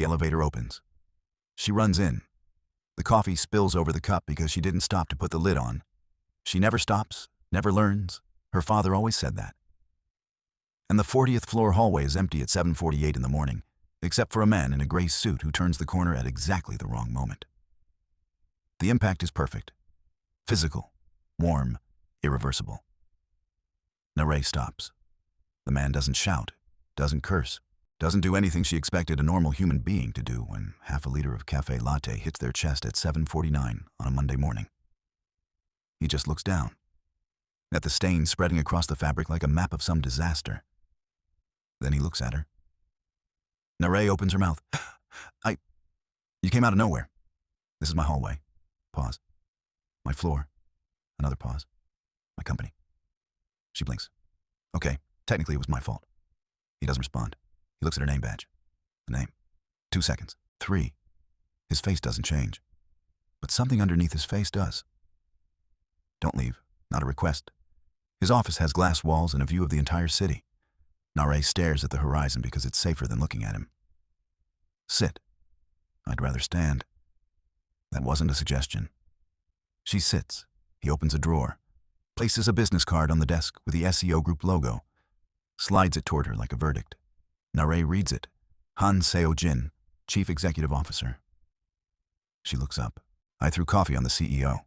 The elevator opens. She runs in. The coffee spills over the cup because she didn't stop to put the lid on. She never stops, never learns. Her father always said that. And the 40th floor hallway is empty at 7:48 in the morning, except for a man in a gray suit who turns the corner at exactly the wrong moment. The impact is perfect. Physical, warm, irreversible. Na-rae stops. The man doesn't shout, doesn't curse, doesn't do anything she expected a normal human being to do when half a liter of cafe latte hits their chest at 7:49 on a Monday morning. He just looks down, at the stain spreading across the fabric like a map of some disaster. Then he looks at her. Na-rae opens her mouth. You came out of nowhere. This is my hallway. Pause. My floor. Another pause. My company. She blinks. Okay, technically it was my fault. He doesn't respond. He looks at her name badge. The name. 2 seconds. 3. His face doesn't change. But something underneath his face does. Don't leave. Not a request. His office has glass walls and a view of the entire city. Na-rae stares at the horizon because it's safer than looking at him. Sit. I'd rather stand. That wasn't a suggestion. She sits. He opens a drawer, places a business card on the desk with the SEO Group logo, slides it toward her like a verdict. Na-rae reads it. Seo-jin, Chief Executive Officer. She looks up. I threw coffee on the CEO.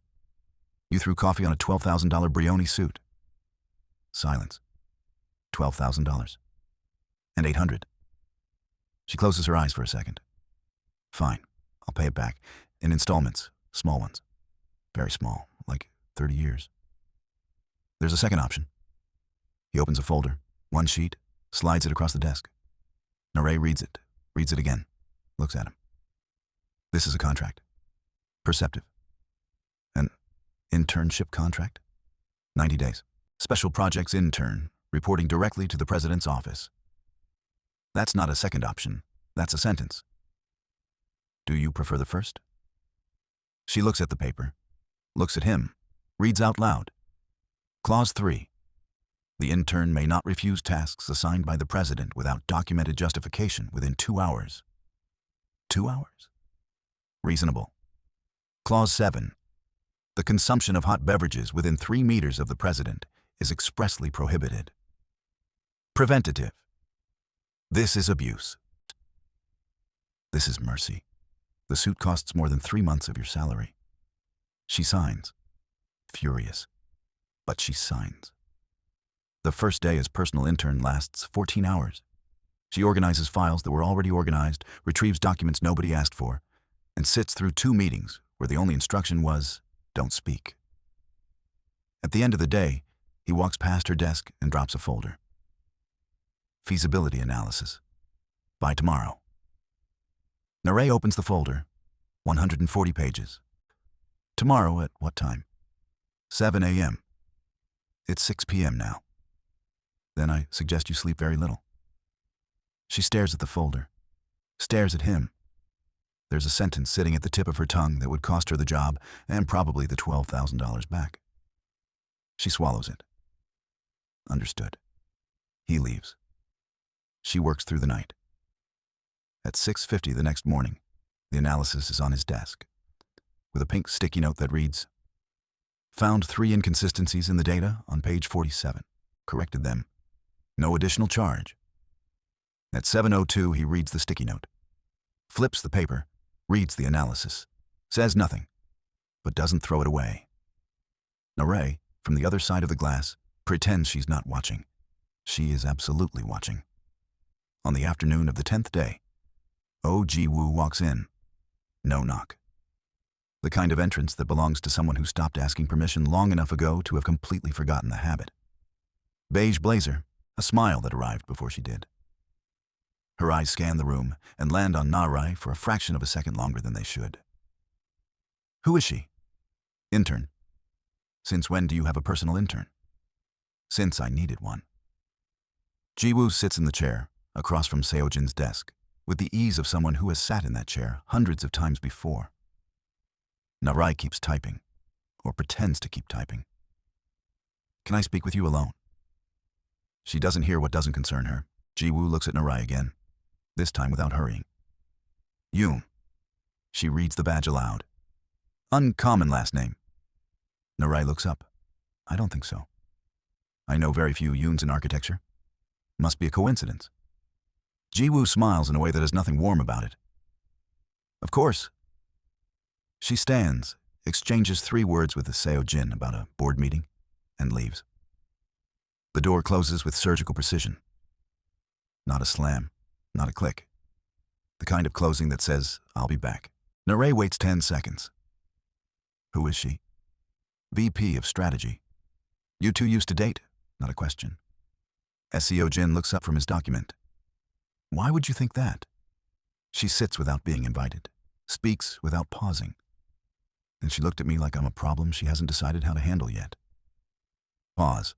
You threw coffee on a $12,000 Brioni suit. Silence. $12,000. And $800. She closes her eyes for a second. Fine, I'll pay it back. In installments, small ones. Very small, like 30 years. There's a second option. He opens a folder, one sheet, slides it across the desk. Na-rae reads it again, looks at him. This is a contract. Perceptive. An internship contract? 90 days. Special projects intern, reporting directly to the president's office. That's not a second option. That's a sentence. Do you prefer the first? She looks at the paper, looks at him, reads out loud. Clause 3. The intern may not refuse tasks assigned by the president without documented justification within 2 hours. 2 hours? Reasonable. Clause 7. The consumption of hot beverages within 3 meters of the president is expressly prohibited. Preventative. This is abuse. This is mercy. The suit costs more than 3 months of your salary. She signs. Furious. But she signs. The first day as personal intern lasts 14 hours. She organizes files that were already organized, retrieves documents nobody asked for, and sits through 2 meetings where the only instruction was, don't speak. At the end of the day, he walks past her desk and drops a folder. Feasibility analysis. By tomorrow. Na-rae opens the folder. 140 pages. Tomorrow at what time? 7 a.m. It's 6 p.m. now. Then I suggest you sleep very little. She stares at the folder. Stares at him. There's a sentence sitting at the tip of her tongue that would cost her the job and probably the $12,000 back. She swallows it. Understood. He leaves. She works through the night. At 6:50 the next morning, the analysis is on his desk, with a pink sticky note that reads, Found 3 inconsistencies in the data on page 47. Corrected them. No additional charge. At 7:02 he reads the sticky note, flips the paper, reads the analysis, says nothing, but doesn't throw it away. Na-rae, from the other side of the glass, pretends she's not watching. She is absolutely watching. On the afternoon of the 10th day, Ji-woo walks in. No knock. The kind of entrance that belongs to someone who stopped asking permission long enough ago to have completely forgotten the habit. Beige blazer, a smile that arrived before she did. Her eyes scan the room and land on Na-rae for a fraction of a second longer than they should. Who is she? Intern. Since when do you have a personal intern? Since I needed one. Ji-woo sits in the chair, across from Seo-jin's desk, with the ease of someone who has sat in that chair hundreds of times before. Na-rae keeps typing, or pretends to keep typing. Can I speak with you alone? She doesn't hear what doesn't concern her. Ji-woo looks at Na-rae again, this time without hurrying. Yoon. She reads the badge aloud. Uncommon last name. Na-rae looks up. I don't think so. I know very few Yoons in architecture. Must be a coincidence. Ji-woo smiles in a way that has nothing warm about it. Of course. She stands, exchanges 3 words with the Seo-jin about a board meeting, and leaves. The door closes with surgical precision. Not a slam, not a click. The kind of closing that says, I'll be back. Na-rae waits 10 seconds. Who is she? VP of Strategy. You two used to date? Not a question. Seo-jin looks up from his document. Why would you think that? She sits without being invited, speaks without pausing. And she looked at me like I'm a problem she hasn't decided how to handle yet. Pause.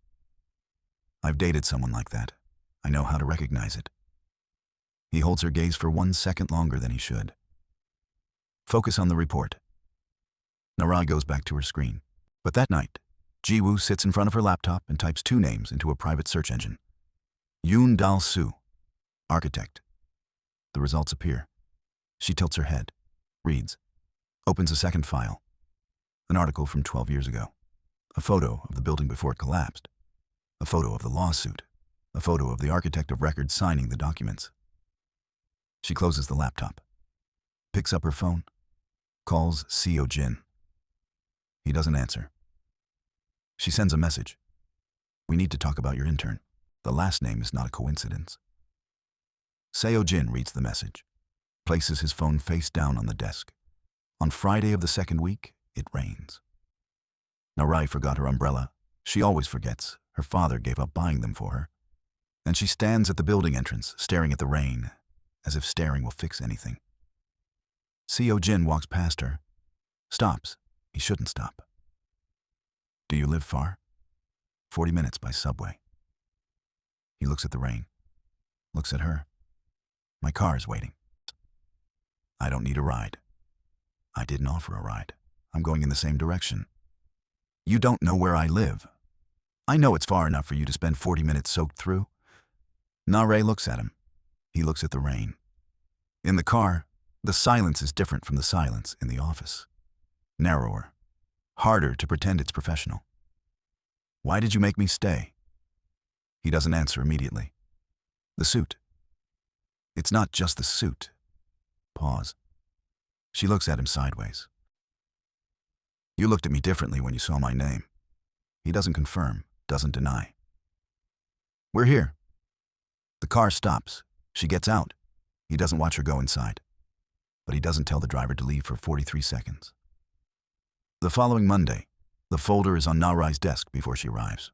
I've dated someone like that. I know how to recognize it. He holds her gaze for 1 second longer than he should. Focus on the report. Na-rae goes back to her screen. But that night, Ji-woo sits in front of her laptop and types 2 names into a private search engine. Yoon Dal-soo, architect. The results appear. She tilts her head, reads, opens a second file. An article from 12 years ago. A photo of the building before it collapsed. A photo of the lawsuit. A photo of the architect of record signing the documents. She closes the laptop, picks up her phone, calls Seo-jin. He doesn't answer. She sends a message. We need to talk about your intern. The last name is not a coincidence. Seo-jin reads the message, places his phone face down on the desk. On Friday of the 2nd week, it rains. Na-rae forgot her umbrella. She always forgets. Her father gave up buying them for her. And she stands at the building entrance, staring at the rain, as if staring will fix anything. Seo-jin walks past her, stops. He shouldn't stop. Do you live far? 40 minutes by subway. He looks at the rain, looks at her. My car is waiting. I don't need a ride. I didn't offer a ride. I'm going in the same direction. You don't know where I live. I know it's far enough for you to spend 40 minutes soaked through. Na-rae looks at him. He looks at the rain. In the car, the silence is different from the silence in the office. Narrower. Harder to pretend it's professional. Why did you make me stay? He doesn't answer immediately. The suit. It's not just the suit. Pause. She looks at him sideways. You looked at me differently when you saw my name. He doesn't confirm, doesn't deny. We're here. The car stops. She gets out. He doesn't watch her go inside. But he doesn't tell the driver to leave for 43 seconds. The following Monday, the folder is on Na-rae's desk before she arrives.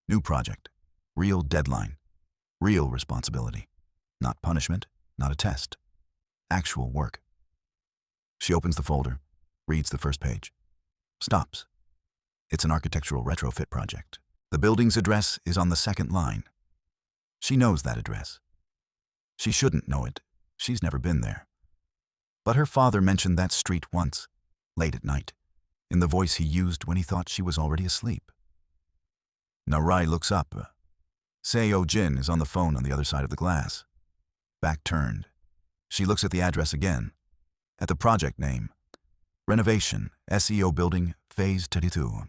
New project. Real deadline. Real responsibility. Not punishment, not a test. Actual work. She opens the folder, reads the first page. Stops. It's an architectural retrofit project. The building's address is on the 2nd line. She knows that address. She shouldn't know it. She's never been there. But her father mentioned that street once, late at night, in the voice he used when he thought she was already asleep. Na-rae looks up. Seo-jin is on the phone on the other side of the glass. Back turned. She looks at the address again, at the project name. Renovation, SEO Building, Phase 32.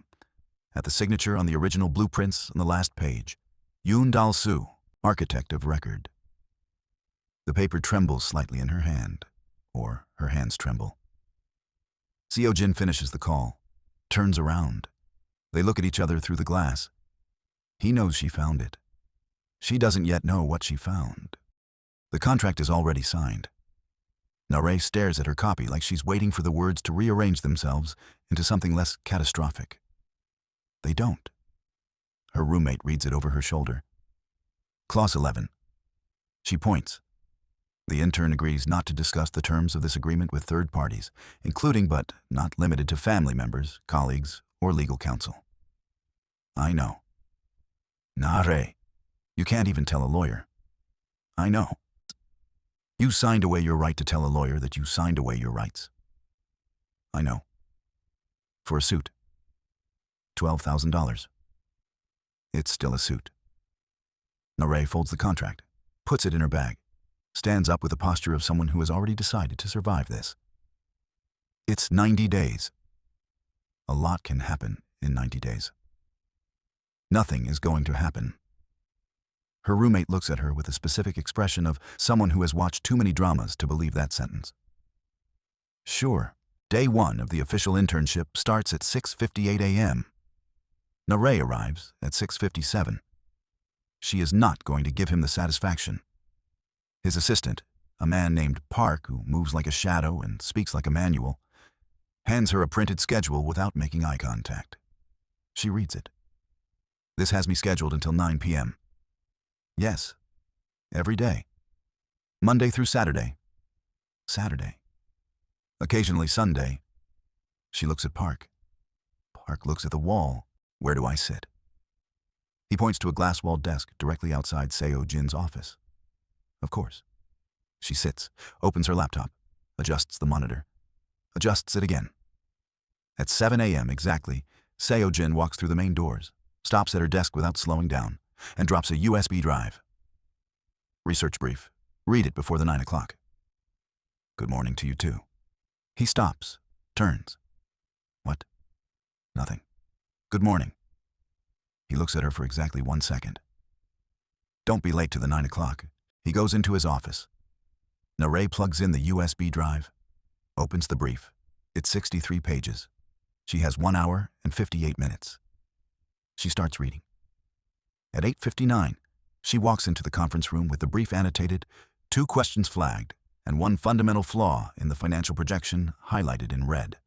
At the signature on the original blueprints on the last page. Yoon Dal-soo, architect of record. The paper trembles slightly in her hand, or her hands tremble. Seo-jin finishes the call, turns around. They look at each other through the glass. He knows she found it. She doesn't yet know what she found. The contract is already signed. Na-rae stares at her copy like she's waiting for the words to rearrange themselves into something less catastrophic. They don't. Her roommate reads it over her shoulder. Clause 11. She points. The intern agrees not to discuss the terms of this agreement with third parties, including but not limited to family members, colleagues, or legal counsel. I know. Na-rae. You can't even tell a lawyer. I know. You signed away your right to tell a lawyer that you signed away your rights. I know. For a suit. $12,000. It's still a suit. Na-rae folds the contract, puts it in her bag. Stands up with the posture of someone who has already decided to survive this. It's 90 days. A lot can happen in 90 days. Nothing is going to happen. Her roommate looks at her with a specific expression of someone who has watched too many dramas to believe that sentence. Sure, day 1 of the official internship starts at 6:58 a.m. Na-rae arrives at 6:57. She is not going to give him the satisfaction. His assistant, a man named Park who moves like a shadow and speaks like a manual, hands her a printed schedule without making eye contact. She reads it. This has me scheduled until 9 p.m. Yes, every day. Monday through Saturday. Saturday. Occasionally Sunday. She looks at Park. Park looks at the wall. Where do I sit? He points to a glass-walled desk directly outside Seo-jin's office. Of course. She sits, opens her laptop, adjusts the monitor, adjusts it again. At 7 a.m. exactly, Seo-jin walks through the main doors, stops at her desk without slowing down, and drops a USB drive. Research brief. Read it before the 9 o'clock. Good morning to you too. He stops, turns. What? Nothing. Good morning. He looks at her for exactly 1 second. Don't be late to the 9 o'clock. He goes into his office. Na-rae plugs in the USB drive, opens the brief. It's 63 pages. She has 1 hour and 58 minutes. She starts reading. At 8:59, she walks into the conference room with the brief annotated, 2 questions flagged, and 1 fundamental flaw in the financial projection highlighted in red.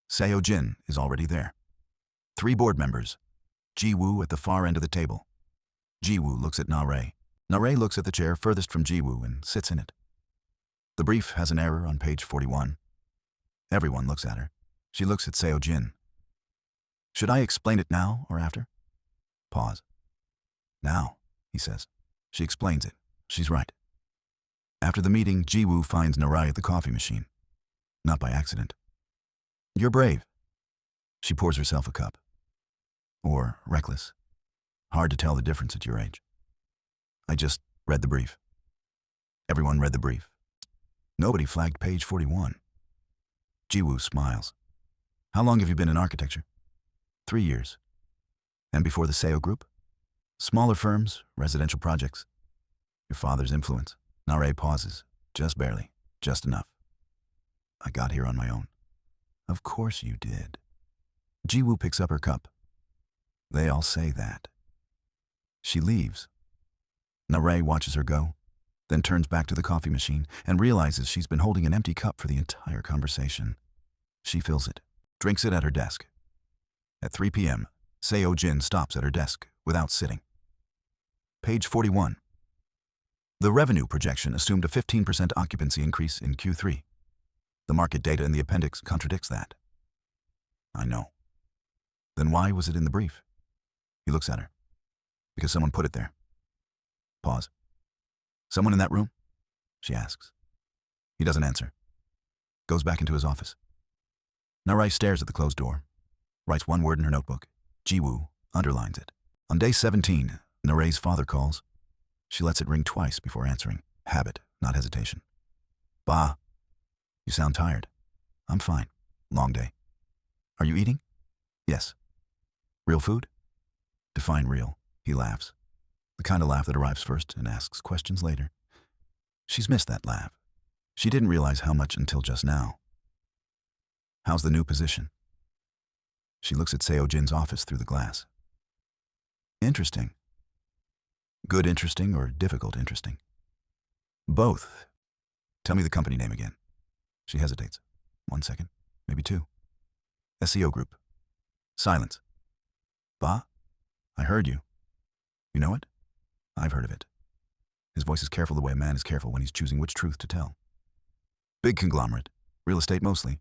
Seo-jin is already there. 3 board members. Ji-woo at the far end of the table. Ji-woo looks at Na-rae. Na-rae looks at the chair furthest from Ji-woo and sits in it. The brief has an error on page 41. Everyone looks at her. She looks at Seo-jin. Should I explain it now or after? Pause. Now, he says. She explains it. She's right. After the meeting, Ji-woo finds Na-rae at the coffee machine. Not by accident. You're brave. She pours herself a cup. Or reckless. Hard to tell the difference at your age. I just read the brief. Everyone read the brief. Nobody flagged page 41. Ji-woo smiles. How long have you been in architecture? 3 years. And before the Seo group? Smaller firms, residential projects. Your father's influence. Na-rae pauses. Just barely. Just enough. I got here on my own. Of course you did. Ji-woo picks up her cup. They all say that. She leaves. Na-rae watches her go, then turns back to the coffee machine and realizes she's been holding an empty cup for the entire conversation. She fills it, drinks it at her desk. At 3 p.m., Seo-jin stops at her desk without sitting. Page 41. The revenue projection assumed a 15% occupancy increase in Q3. The market data in the appendix contradicts that. I know. Then why was it in the brief? He looks at her. Because someone put it there. Pause. Someone in that room? She asks. He doesn't answer. Goes back into his office. Na-rae stares at the closed door. Writes 1 word in her notebook. Ji-woo underlines it. On day 17, Na-rae's father calls. She lets it ring twice before answering. Habit, not hesitation. Bah. You sound tired. I'm fine. Long day. Are you eating? Yes. Real food? Define real. He laughs. The kind of laugh that arrives first and asks questions later. She's missed that laugh. She didn't realize how much until just now. How's the new position? She looks at Seo-jin's office through the glass. Interesting. Good interesting or difficult interesting? Both. Tell me the company name again. She hesitates. 1 second. Maybe 2. SEO Group. Silence. Bah? I heard you. You know it? I've heard of it. His voice is careful the way a man is careful when he's choosing which truth to tell. Big conglomerate. Real estate mostly.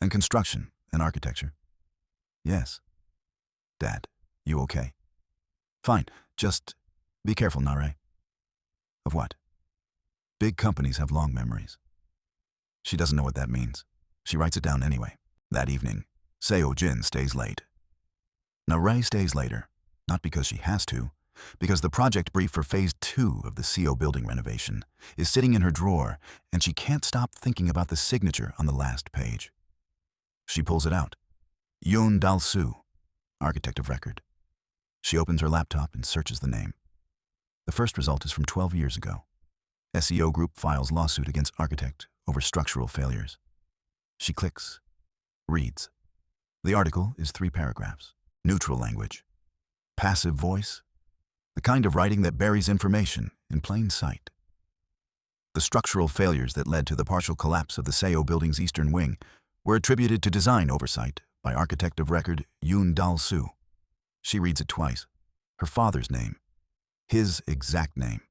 And construction and architecture. Yes. Dad, you okay? Fine. Just be careful, Na-rae. Of what? Big companies have long memories. She doesn't know what that means. She writes it down anyway. That evening, Seo-jin stays late. Na-rae stays later, not because she has to, because the project brief for Phase 2 of the Seo building renovation is sitting in her drawer, and she can't stop thinking about the signature on the last page. She pulls it out. Yoon Dal-soo, architect of record. She opens her laptop and searches the name. The first result is from 12 years ago. SEO Group files lawsuit against architect over structural failures. She clicks, reads. The article is 3 paragraphs. Neutral language. Passive voice. The kind of writing that buries information in plain sight. The structural failures that led to the partial collapse of the Seo building's eastern wing were attributed to design oversight by architect of record Yoon Dal-soo. She reads it twice. Her father's name. His exact name.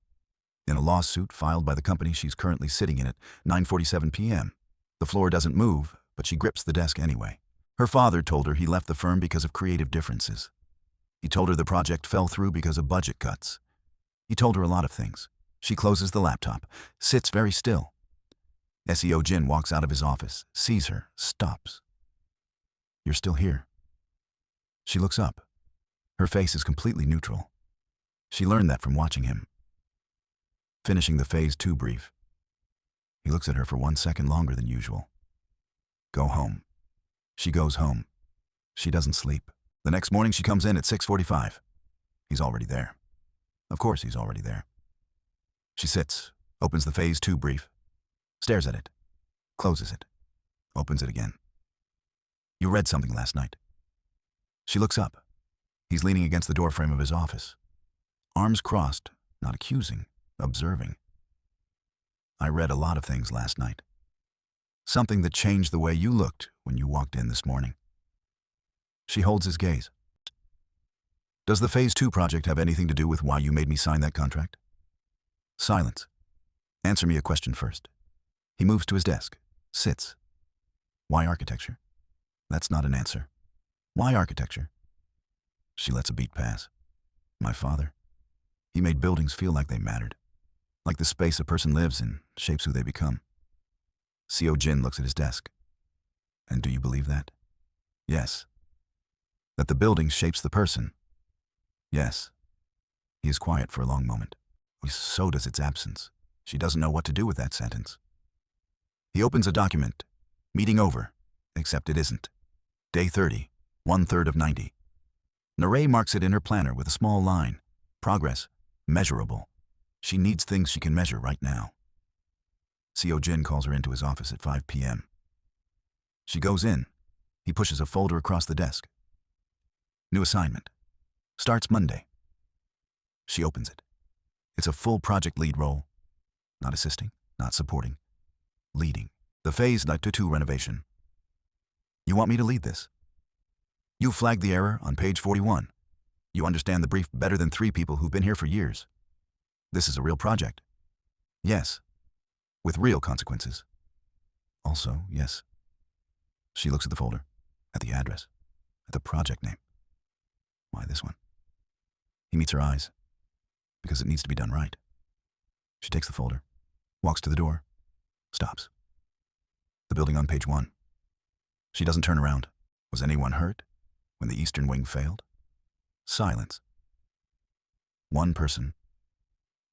In a lawsuit filed by the company she's currently sitting in at 9:47 p.m. The floor doesn't move, but she grips the desk anyway. Her father told her he left the firm because of creative differences. He told her the project fell through because of budget cuts. He told her a lot of things. She closes the laptop, sits very still. Seo-jin walks out of his office, sees her, stops. You're still here. She looks up. Her face is completely neutral. She learned that from watching him. Finishing the Phase 2 brief. He looks at her for 1 second longer than usual. Go home. She goes home. She doesn't sleep. The next morning she comes in at 6:45. He's already there. Of course he's already there. She sits, opens the Phase 2 brief, stares at it, closes it, opens it again. You read something last night. She looks up. He's leaning against the doorframe of his office. Arms crossed, not accusing, observing. I read a lot of things last night. Something that changed the way you looked when you walked in this morning. She holds his gaze. Does the Phase 2 project have anything to do with why you made me sign that contract? Silence. Answer me a question first. He moves to his desk, sits. Why architecture? That's not an answer. Why architecture? She lets a beat pass. My father. He made buildings feel like they mattered. Like the space a person lives in shapes who they become. Seo-jin looks at his desk. And do you believe that? Yes. That the building shapes the person? Yes. He is quiet for a long moment. So does its absence. She doesn't know what to do with that sentence. He opens a document. Meeting over. Except it isn't. Day 30, 1/3 of 90. Na-rae marks it in her planner with a small line. Progress. Measurable. She needs things she can measure right now. Seo-jin calls her into his office at 5 p.m. She goes in. He pushes a folder across the desk. New assignment. Starts Monday. She opens it. It's a full project lead role. Not assisting, not supporting. Leading. The Phase 2 renovation. You want me to lead this? You flagged the error on page 41. You understand the brief better than 3 people who've been here for years. This is a real project. Yes. With real consequences. Also, yes. She looks at the folder, at the address, at the project name. Why this one? He meets her eyes, because it needs to be done right. She takes the folder, walks to the door, stops. The building on page 1. She doesn't turn around. Was anyone hurt when the eastern wing failed? Silence. One person.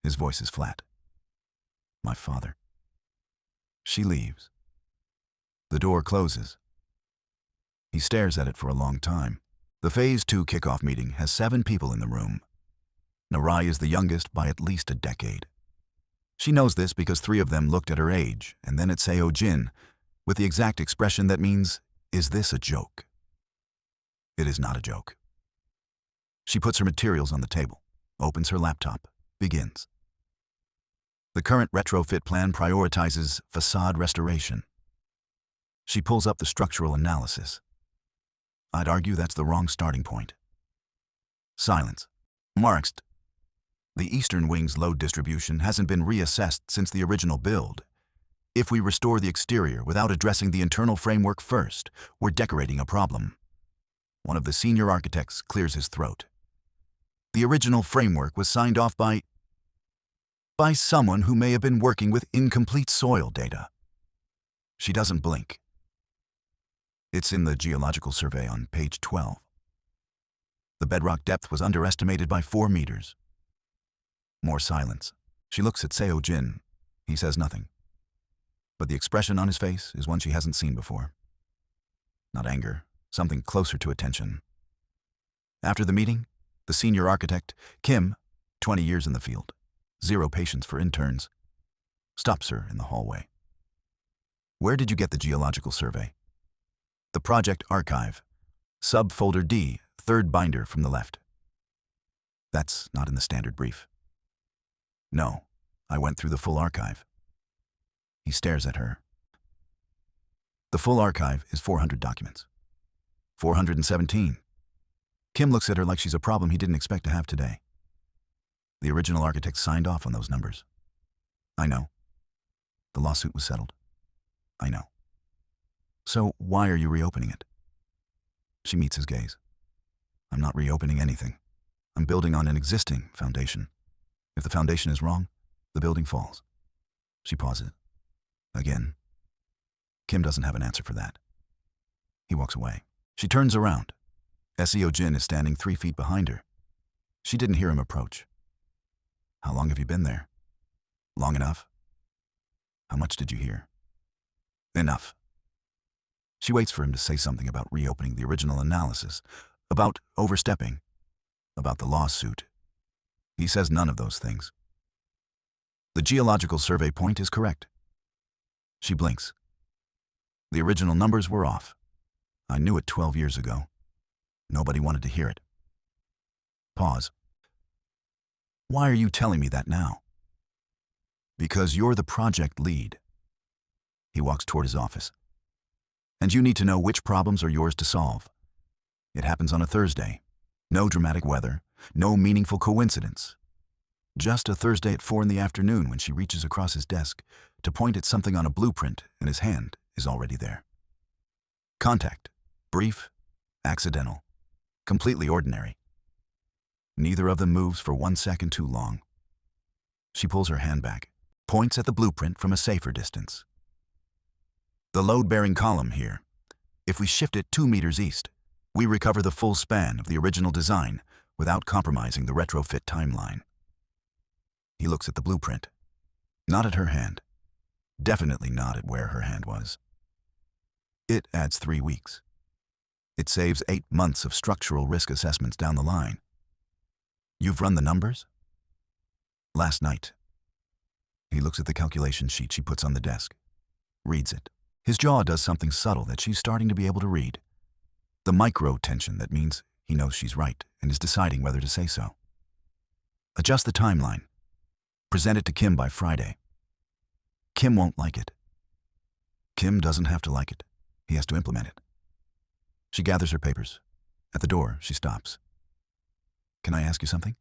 His voice is flat. My father. She leaves. The door closes. He stares at it for a long time. The Phase 2 kickoff meeting has 7 people in the room. Na-rae is the youngest by at least a decade. She knows this because 3 of them looked at her age and then at Seo-jin with the exact expression that means, is this a joke? It is not a joke. She puts her materials on the table, opens her laptop, begins. The current retrofit plan prioritizes facade restoration. She pulls up the structural analysis. I'd argue that's the wrong starting point. Silence. Marxed. The eastern wing's load distribution hasn't been reassessed since the original build. If we restore the exterior without addressing the internal framework first, we're decorating a problem. One of the senior architects clears his throat. The original framework was signed off by someone who may have been working with incomplete soil data. She doesn't blink. It's in the geological survey on page 12. The bedrock depth was underestimated by 4 meters. More silence. She looks at Seo-jin. He says nothing. But the expression on his face is one she hasn't seen before. Not anger, something closer to attention. After the meeting, the senior architect, Kim, 20 years in the field, 0 patience for interns, stops her in the hallway. Where did you get the geological survey? The project archive, subfolder D, 3rd binder from the left. That's not in the standard brief. No, I went through the full archive. He stares at her. The full archive is 400 documents. 417. Kim looks at her like she's a problem he didn't expect to have today. The original architect signed off on those numbers. I know. The lawsuit was settled. I know. So why are you reopening it? She meets his gaze. I'm not reopening anything. I'm building on an existing foundation. If the foundation is wrong, the building falls. She pauses. Again. Kim doesn't have an answer for that. He walks away. She turns around. Seo-jin is standing 3 feet behind her. She didn't hear him approach. How long have you been there? Long enough? How much did you hear? Enough. She waits for him to say something about reopening the original analysis, about overstepping, about the lawsuit. He says none of those things. The geological survey point is correct. She blinks. The original numbers were off. I knew it 12 years ago. Nobody wanted to hear it. Pause. Why are you telling me that now? Because you're the project lead. He walks toward his office. And you need to know which problems are yours to solve. It happens on a Thursday. No dramatic weather, no meaningful coincidence. Just a Thursday at 4 in the afternoon when she reaches across his desk to point at something on a blueprint and his hand is already there. Contact. Brief. Accidental. Completely ordinary. Neither of them moves for 1 second too long. She pulls her hand back, points at the blueprint from a safer distance. The load-bearing column here. If we shift it 2 meters east, we recover the full span of the original design without compromising the retrofit timeline. He looks at the blueprint. Not at her hand. Definitely not at where her hand was. It adds 3 weeks. It saves 8 months of structural risk assessments down the line. You've run the numbers? Last night. He looks at the calculation sheet she puts on the desk. Reads it. His jaw does something subtle that she's starting to be able to read. The micro-tension that means he knows she's right and is deciding whether to say so. Adjust the timeline. Present it to Kim by Friday. Kim won't like it. Kim doesn't have to like it. He has to implement it. She gathers her papers. At the door, she stops. Can I ask you something?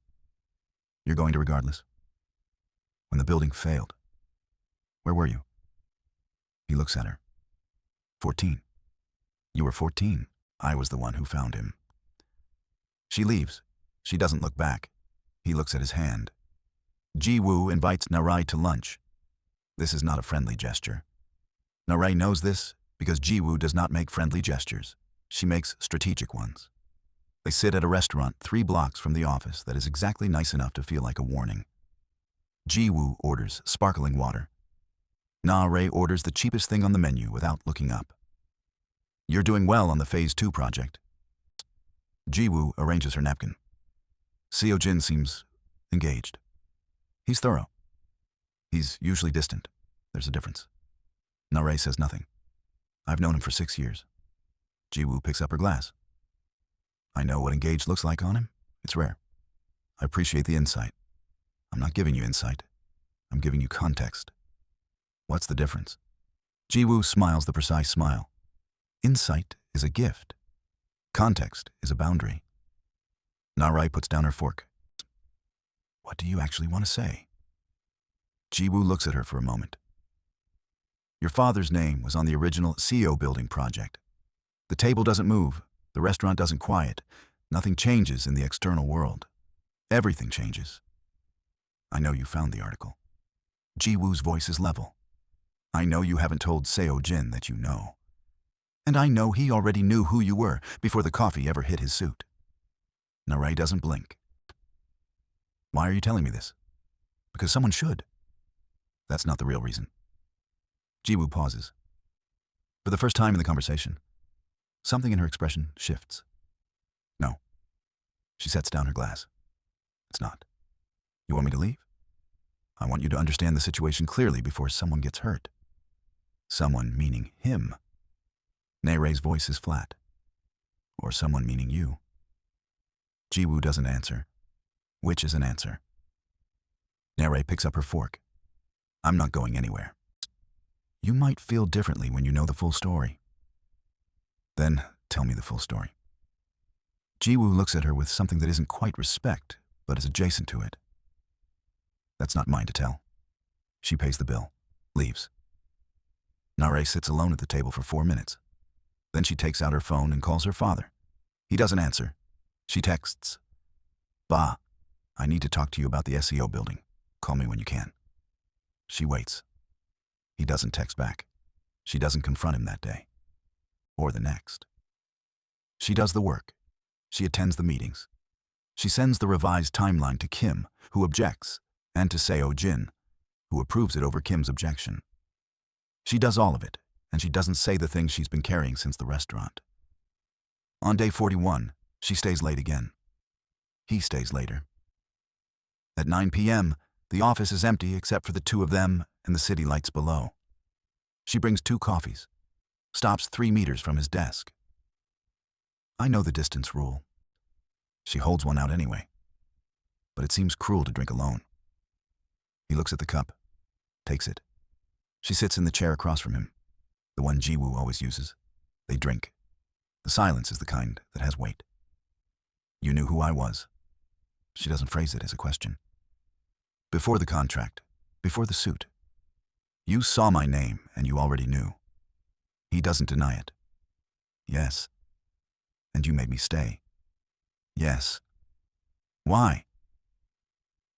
You're going to regardless. When the building failed, where were you? He looks at her. 14. You were 14. I was the one who found him. She leaves. She doesn't look back. He looks at his hand. Ji-woo invites Na-rae to lunch. This is not a friendly gesture. Na-rae knows this because Ji-woo does not make friendly gestures. She makes strategic ones. They sit at a restaurant 3 blocks from the office that is exactly nice enough to feel like a warning. Ji-woo orders sparkling water. Na-rae orders the cheapest thing on the menu without looking up. You're doing well on the Phase 2 project. Ji-woo arranges her napkin. Seo-jin seems engaged. He's thorough. He's usually distant. There's a difference. Na-rae says nothing. I've known him for 6 years. Ji-woo picks up her glass. I know what engaged looks like on him. It's rare. I appreciate the insight. I'm not giving you insight. I'm giving you context. What's the difference? Ji-woo smiles the precise smile. Insight is a gift. Context is a boundary. Na-rae puts down her fork. What do you actually want to say? Ji-woo looks at her for a moment. Your father's name was on the original Seo building project. The table doesn't move. The restaurant doesn't quiet. Nothing changes in the external world. Everything changes. I know you found the article. Ji-woo's voice is level. I know you haven't told Seo-jin that you know. And I know he already knew who you were before the coffee ever hit his suit. Na-rae doesn't blink. Why are you telling me this? Because someone should. That's not the real reason. Ji-woo pauses. For the first time in the conversation, something in her expression shifts. No. She sets down her glass. It's not. You want me to leave? I want you to understand the situation clearly before someone gets hurt. Someone meaning him. Na-rae's voice is flat. Or someone meaning you. Ji-woo doesn't answer. Which is an answer. Na-rae picks up her fork. I'm not going anywhere. You might feel differently when you know the full story. Then tell me the full story. Ji-woo looks at her with something that isn't quite respect, but is adjacent to it. That's not mine to tell. She pays the bill, leaves. Na-rae sits alone at the table for 4 minutes. Then she takes out her phone and calls her father. He doesn't answer. She texts, "Ba, I need to talk to you about the SEO building. Call me when you can." She waits. He doesn't text back. She doesn't confront him that day. Or the next. She does the work. She attends the meetings. She sends the revised timeline to Kim, who objects, and to Seo-jin, who approves it over Kim's objection. She does all of it, and she doesn't say the things she's been carrying since the restaurant. On day 41, she stays late again. He stays later. At 9 p.m., the office is empty except for the two of them and the city lights below. She brings 2 coffees, stops 3 meters from his desk. I know the distance rule. She holds one out anyway. But it seems cruel to drink alone. He looks at the cup, takes it. She sits in the chair across from him, the one Ji-woo always uses. They drink. The silence is the kind that has weight. You knew who I was. She doesn't phrase it as a question. Before the contract, before the suit. You saw my name and you already knew. He doesn't deny it. Yes. And you made me stay. Yes. Why?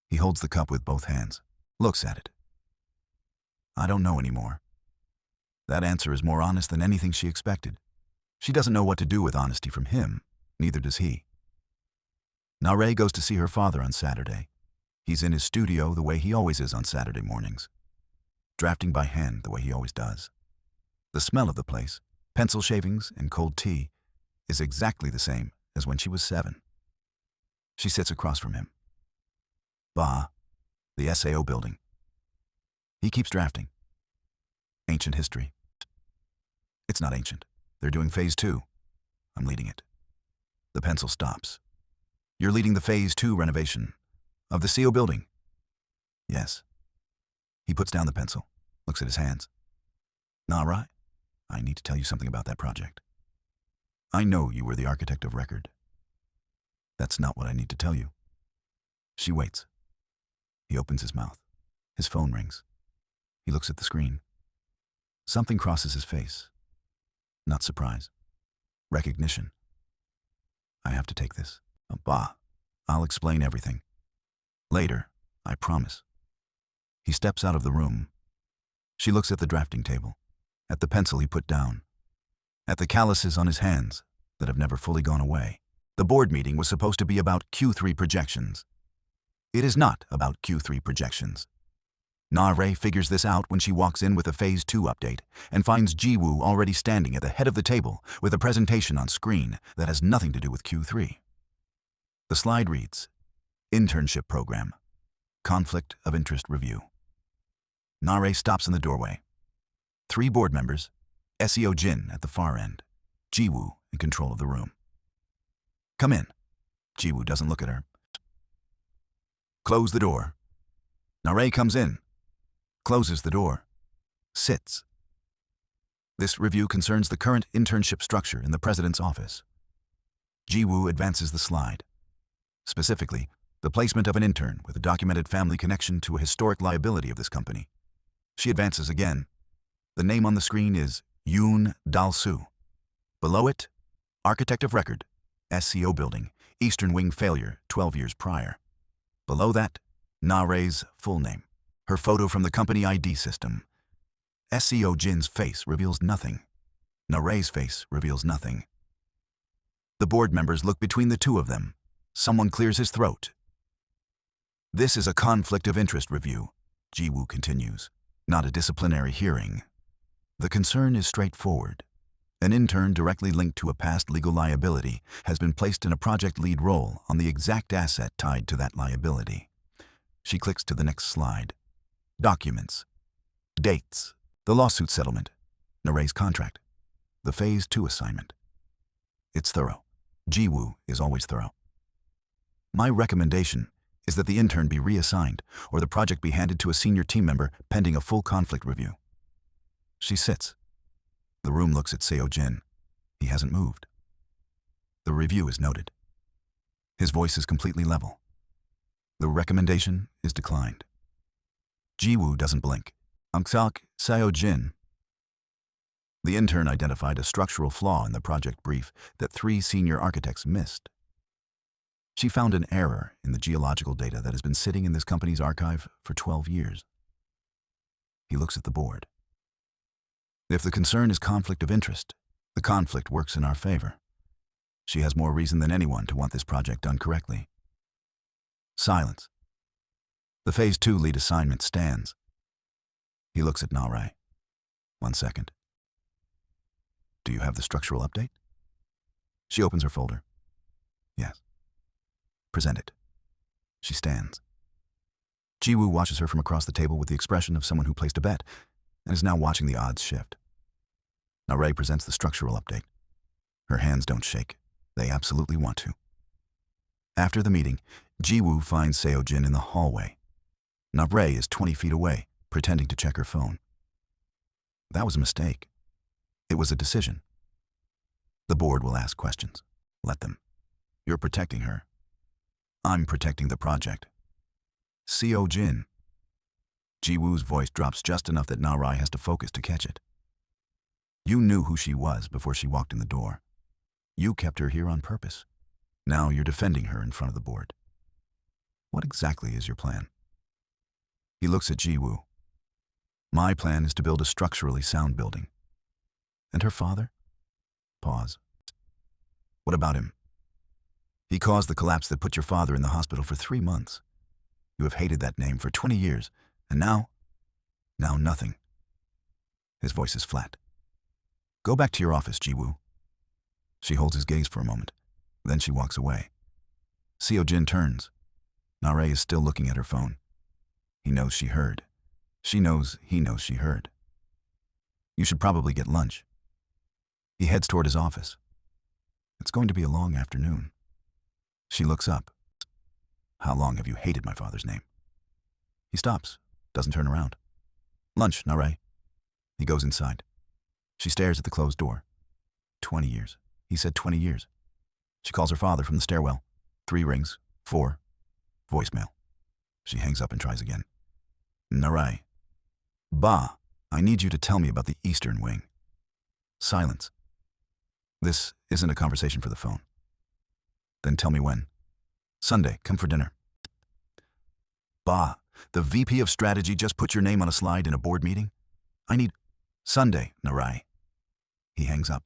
He holds the cup with both hands, looks at it. I don't know anymore. That answer is more honest than anything she expected. She doesn't know what to do with honesty from him, neither does he. Na-rae goes to see her father on Saturday. He's in his studio the way he always is on Saturday mornings, drafting by hand the way he always does. The smell of the place, pencil shavings and cold tea, is exactly the same as when she was 7. She sits across from him. Ba, the SAO building. He keeps drafting. Ancient history. It's not ancient. They're doing phase 2. I'm leading it. The pencil stops. You're leading the phase 2 renovation of the Seo building. Yes. He puts down the pencil, looks at his hands. Na-rae, I need to tell you something about that project. I know you were the architect of record. That's not what I need to tell you. She waits. He opens his mouth. His phone rings. He looks at the screen. Something crosses his face. Not surprise. Recognition. I have to take this. Bah. I'll explain everything. Later, I promise. He steps out of the room. She looks at the drafting table, at the pencil he put down, at the calluses on his hands that have never fully gone away. The board meeting was supposed to be about Q3 projections. It is not about Q3 projections. Na-rae figures this out when she walks in with a Phase 2 update and finds Ji-woo already standing at the head of the table with a presentation on screen that has nothing to do with Q3. The slide reads, Internship Program, Conflict of Interest Review. Na-rae stops in the doorway. 3 board members, Seo-jin at the far end, Ji-woo in control of the room. Come in. Ji-woo doesn't look at her. Close the door. Na-rae comes in, closes the door, sits. This review concerns the current internship structure in the president's office. Ji-woo advances the slide. Specifically, the placement of an intern with a documented family connection to a historic liability of this company. She advances again. The name on the screen is Yoon Dal-soo. Below it, Architect of Record, SCO Building, Eastern Wing failure 12 years prior. Below that, Na-rae's full name, her photo from the company ID system. Seo-jin's face reveals nothing. Na-rae's face reveals nothing. The board members look between the two of them. Someone clears his throat. This is a conflict of interest review, Ji-woo continues, not a disciplinary hearing. The concern is straightforward. An intern directly linked to a past legal liability has been placed in a project lead role on the exact asset tied to that liability. She clicks to the next slide. Documents. Dates. The lawsuit settlement. Na-rae's contract. The Phase 2 assignment. It's thorough. Ji-woo is always thorough. My recommendation is that the intern be reassigned or the project be handed to a senior team member pending a full conflict review. She sits. The room looks at Seo-jin. He hasn't moved. The review is noted. His voice is completely level. The recommendation is declined. Ji-woo doesn't blink. Seo-jin. The intern identified a structural flaw in the project brief that 3 senior architects missed. She found an error in the geological data that has been sitting in this company's archive for 12 years. He looks at the board. If the concern is conflict of interest, the conflict works in our favor. She has more reason than anyone to want this project done correctly. Silence. The Phase 2 lead assignment stands. He looks at Na-rae. 1 second. Do you have the structural update? She opens her folder. Yes. Present it. She stands. Ji-woo watches her from across the table with the expression of someone who placed a bet and is now watching the odds shift. Na-rae presents the structural update. Her hands don't shake. They absolutely want to. After the meeting, Ji-woo finds Seo-jin in the hallway. Na-rae is 20 feet away, pretending to check her phone. That was a mistake. It was a decision. The board will ask questions. Let them. You're protecting her. I'm protecting the project. Seo-jin. Ji-woo's voice drops just enough that Na-rae has to focus to catch it. You knew who she was before she walked in the door. You kept her here on purpose. Now you're defending her in front of the board. What exactly is your plan? He looks at Ji-woo. My plan is to build a structurally sound building. And her father? Pause. What about him? He caused the collapse that put your father in the hospital for 3 months. You have hated that name for 20 years, and now nothing. His voice is flat. Go back to your office, Ji-woo. She holds his gaze for a moment. Then she walks away. Seo-jin turns. Na-rae is still looking at her phone. He knows she heard. She knows he knows she heard. You should probably get lunch. He heads toward his office. It's going to be a long afternoon. She looks up. How long have you hated my father's name? He stops, doesn't turn around. Lunch, Na-rae. He goes inside. She stares at the closed door. 20 years. He said 20 years. She calls her father from the stairwell. 3 rings. 4. Voicemail. She hangs up and tries again. Na-rae. Ba, I need you to tell me about the Eastern Wing. Silence. This isn't a conversation for the phone. Then tell me when. Sunday, come for dinner. Ba, the VP of Strategy just put your name on a slide in a board meeting? I need... Sunday, Na-rae. He hangs up.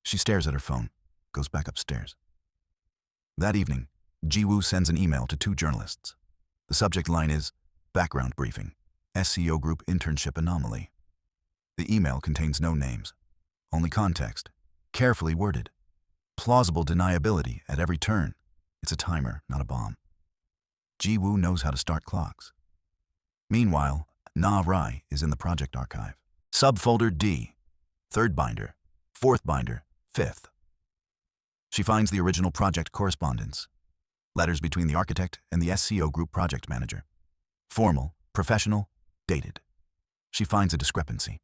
She stares at her phone, goes back upstairs. That evening, Ji-woo sends an email to 2 journalists. The subject line is, Background Briefing, SEO Group Internship Anomaly. The email contains no names, only context, carefully worded. Plausible deniability at every turn. It's a timer, not a bomb. Ji-woo knows how to start clocks. Meanwhile, Na-rae is in the project archive. Subfolder D, 3rd binder, 4th binder, 5th. She finds the original project correspondence. Letters between the architect and the SEO Group project manager. Formal, professional, dated. She finds a discrepancy.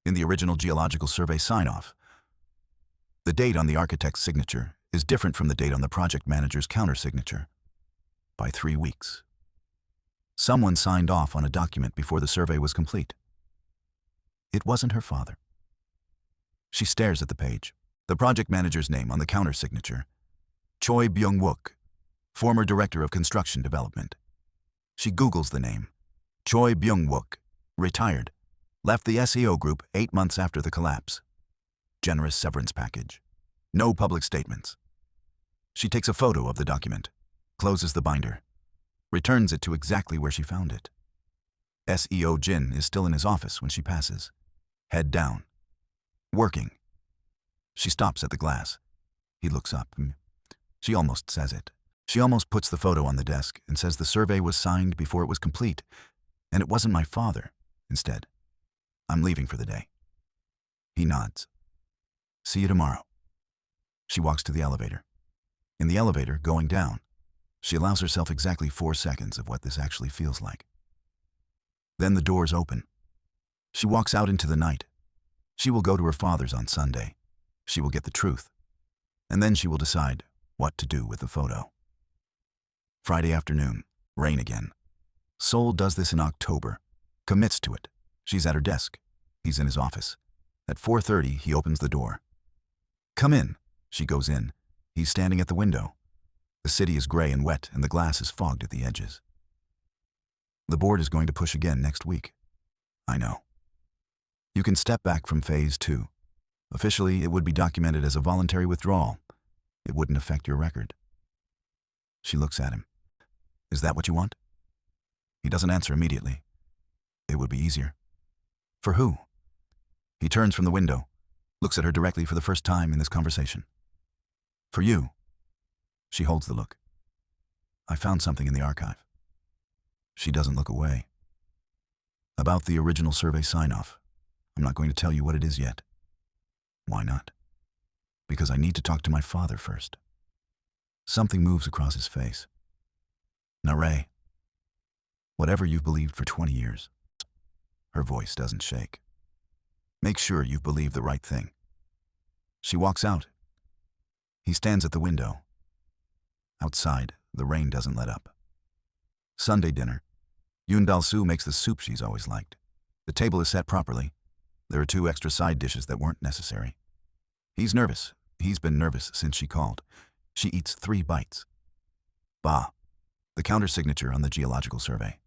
In the original geological survey sign-off, the date on the architect's signature is different from the date on the project manager's counter-signature by 3 weeks. Someone signed off on a document before the survey was complete. It wasn't her father. She stares at the page. The project manager's name on the counter-signature. Choi Byung-wook, former director of construction development. She Googles the name. Choi Byung-wook, retired, left the SEO Group 8 months after the collapse. Generous severance package. No public statements. She takes a photo of the document, closes the binder. returns it to exactly where she found it. Seo-jin is still in his office when she passes, head down, working. She stops at the glass. He looks up. She almost says it. She almost puts the photo on the desk and says the survey was signed before it was complete, and it wasn't my father. Instead, I'm leaving for the day. He nods. See you tomorrow. She walks to the elevator. In the elevator, going down, she allows herself exactly 4 seconds of what this actually feels like. Then the doors open. She walks out into the night. She will go to her father's on Sunday. She will get the truth. And then she will decide what to do with the photo. Friday afternoon, rain again. Seoul does this in October, commits to it. She's at her desk. He's in his office. At 4:30, he opens the door. Come in. She goes in. He's standing at the window. The city is gray and wet, and the glass is fogged at the edges. The board is going to push again next week. I know. You can step back from phase 2. Officially, it would be documented as a voluntary withdrawal. It wouldn't affect your record. She looks at him. Is that what you want? He doesn't answer immediately. It would be easier. For who? He turns from the window, looks at her directly for the first time in this conversation. For you. She holds the look. I found something in the archive. She doesn't look away. About the original survey sign-off. I'm not going to tell you what it is yet. Why not? Because I need to talk to my father first. Something moves across his face. Na-rae, whatever you've believed for 20 years. Her voice doesn't shake. Make sure you've believed the right thing. She walks out. He stands at the window. Outside, the rain doesn't let up. Sunday dinner. Yoon Dal-soo makes the soup she's always liked. The table is set properly. There are 2 extra side dishes that weren't necessary. He's nervous. He's been nervous since she called. She eats 3 bites. Ba, the counter-signature on the geological survey.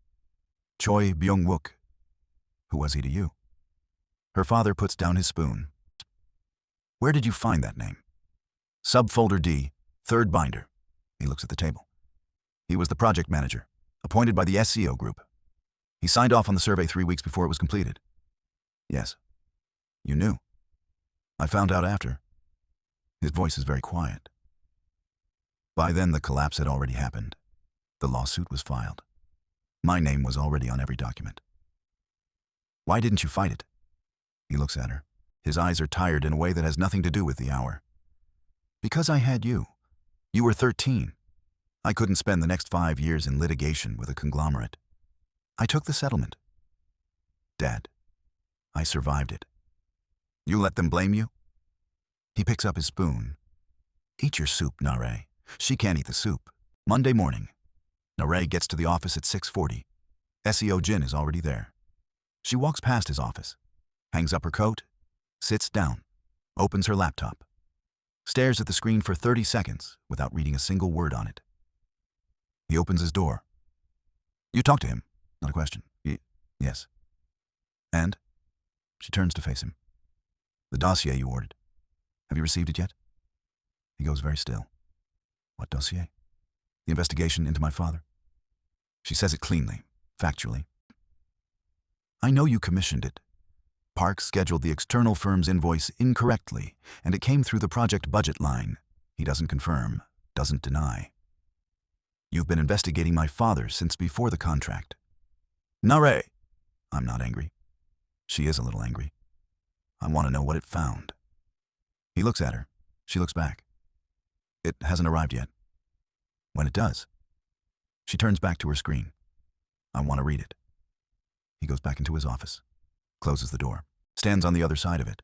Choi Byung-wook. Who was he to you? Her father puts down his spoon. Where did you find that name? Subfolder D, 3rd binder. He looks at the table. He was the project manager, appointed by the SEO group. He signed off on the survey 3 weeks before it was completed. Yes. You knew. I found out after. His voice is very quiet. By then, the collapse had already happened. The lawsuit was filed. My name was already on every document. Why didn't you fight it? He looks at her. His eyes are tired in a way that has nothing to do with the hour. Because I had you. You were 13. I couldn't spend the next 5 years in litigation with a conglomerate. I took the settlement. Dad, I survived it. You let them blame you? He picks up his spoon. Eat your soup, Na-rae. She can't eat the soup. Monday morning. Na-rae gets to the office at 6:40. Seo-jin is already there. She walks past his office, hangs up her coat, sits down, opens her laptop, stares at the screen for 30 seconds without reading a single word on it. He opens his door. You talk to him? Not a question. Yes. And? She turns to face him. The dossier you ordered. Have you received it yet? He goes very still. What dossier? The investigation into my father. She says it cleanly, factually. I know you commissioned it. Park scheduled the external firm's invoice incorrectly, and it came through the project budget line. He doesn't confirm, doesn't deny. You've been investigating my father since before the contract. Na-rae! I'm not angry. She is a little angry. I want to know what it found. He looks at her. She looks back. It hasn't arrived yet. When it does, she turns back to her screen. I want to read it. He goes back into his office, closes the door, stands on the other side of it.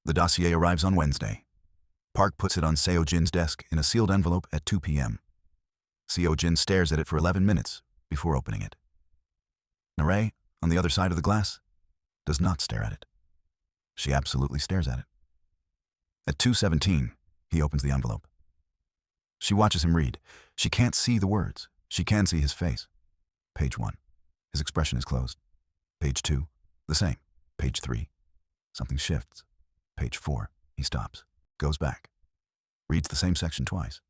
The dossier arrives on Wednesday. Park puts it on Seo-jin's desk in a sealed envelope at 2 p.m. Seo-jin stares at it for 11 minutes before opening it. Na-rae, on the other side of the glass, does not stare at it. She absolutely stares at it. At 2:17, he opens the envelope. She watches him read. She can't see the words. She can see his face. Page 1. His expression is closed. Page 2. The same. Page 3. Something shifts. Page 4. He stops. Goes back. Reads the same section twice.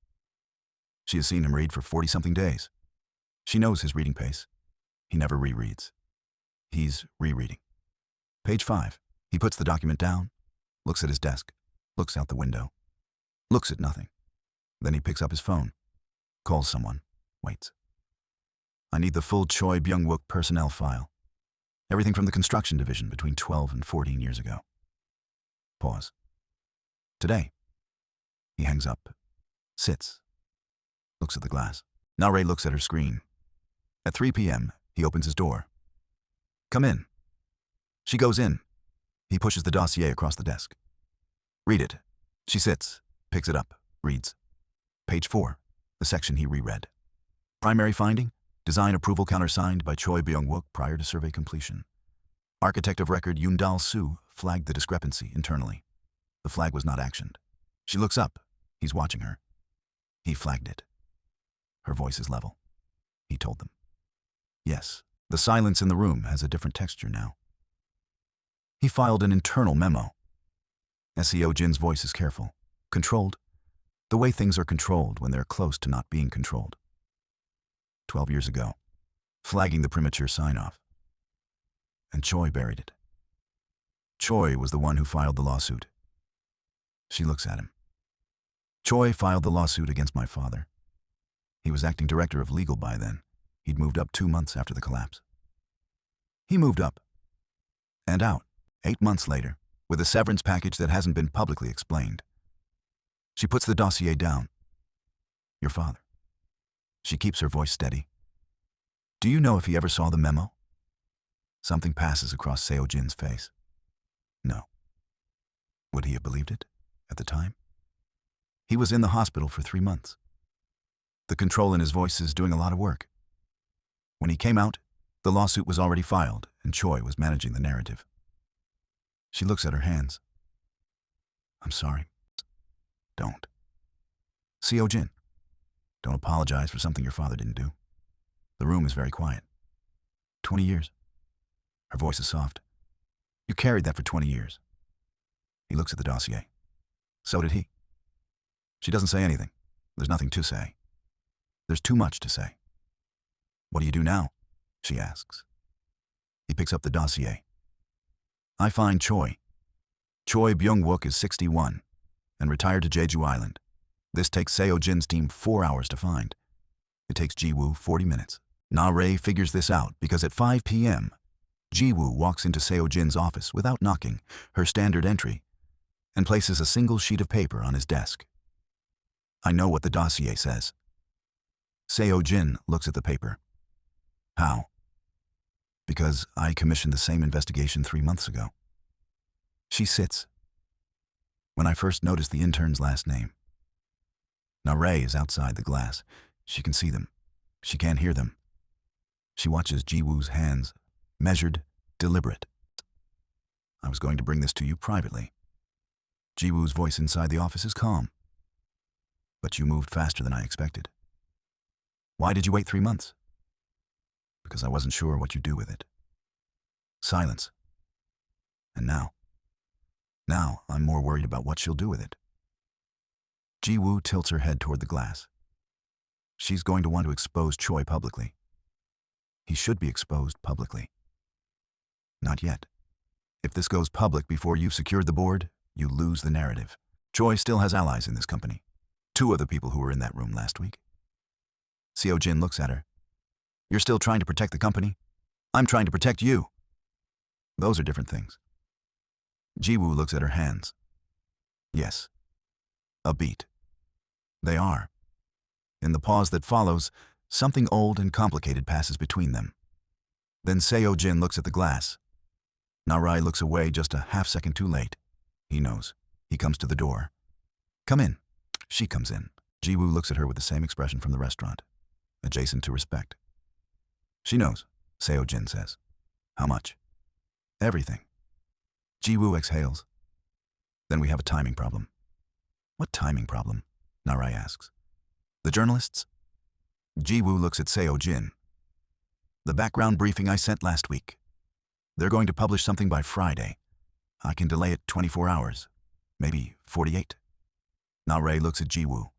She has seen him read for 40-something days. She knows his reading pace. He never rereads. He's rereading. Page 5. He puts the document down, looks at his desk, looks out the window, looks at nothing. Then he picks up his phone, calls someone, waits. I need the full Choi Byung-wook personnel file. Everything from the construction division between 12 and 14 years ago. Pause. Today. He hangs up, sits, looks at the glass. Na-rae looks at her screen. At 3 p.m., he opens his door. Come in. She goes in. He pushes the dossier across the desk. Read it. She sits, picks it up, reads. Page 4, the section he reread. Primary finding, design approval countersigned by Choi Byung-wook prior to survey completion. Architect of record Yoon-dal Soo flagged the discrepancy internally. The flag was not actioned. She looks up. He's watching her. He flagged it. Her voice is level. He told them. Yes, the silence in the room has a different texture now. He filed an internal memo. Seo-jin's voice is careful, controlled, the way things are controlled when they're close to not being controlled. 12 years ago, flagging the premature sign-off. And Choi buried it. Choi was the one who filed the lawsuit. She looks at him. Choi filed the lawsuit against my father. He was acting director of legal by then. He'd moved up 2 months after the collapse. He moved up and out 8 months later with a severance package that hasn't been publicly explained. She puts the dossier down. Your father. She keeps her voice steady. Do you know if he ever saw the memo? Something passes across Seo-jin's face. No. Would he have believed it at the time? He was in the hospital for 3 months. The control in his voice is doing a lot of work. When he came out, the lawsuit was already filed, and Choi was managing the narrative. She looks at her hands. I'm sorry. Don't. Seo-jin, don't apologize for something your father didn't do. The room is very quiet. 20 years. Her voice is soft. You carried that for 20 years. He looks at the dossier. So did he. She doesn't say anything. There's nothing to say. There's too much to say. What do you do now? She asks. He picks up the dossier. I find Choi. Choi Byung-wook is 61 and retired to Jeju Island. This takes Seo-jin's team 4 hours to find. It takes Ji-woo 40 minutes. Na-rae figures this out because at 5 p.m., Ji-woo walks into Seo-jin's office without knocking, her standard entry, and places a single sheet of paper on his desk. I know what the dossier says. Seo-jin looks at the paper. How? Because I commissioned the same investigation 3 months ago. She sits. When I first noticed the intern's last name. Na-rae is outside the glass. She can see them. She can't hear them. She watches Ji-woo's hands, measured, deliberate. I was going to bring this to you privately. Ji-woo's voice inside the office is calm. But you moved faster than I expected. Why did you wait 3 months? Because I wasn't sure what you'd do with it. Silence. And now I'm more worried about what she'll do with it. Ji-woo tilts her head toward the glass. She's going to want to expose Choi publicly. He should be exposed publicly. Not yet. If this goes public before you've secured the board, you lose the narrative. Choi still has allies in this company. 2 of the people who were in that room last week. Seo-jin looks at her. You're still trying to protect the company? I'm trying to protect you. Those are different things. Ji-woo looks at her hands. Yes. A beat. They are. In the pause that follows, something old and complicated passes between them. Then Seo-jin looks at the glass. Na-rae looks away just a half-second too late. He knows. He comes to the door. Come in. She comes in. Ji-woo looks at her with the same expression from the restaurant, adjacent to respect. She knows, Seo-jin says. How much? Everything. Ji-woo exhales. Then we have a timing problem. What timing problem? Na-rae asks. The journalists? Ji-woo looks at Seo-jin. The background briefing I sent last week. They're going to publish something by Friday. I can delay it 24 hours, maybe 48. Na-rae looks at Ji-woo.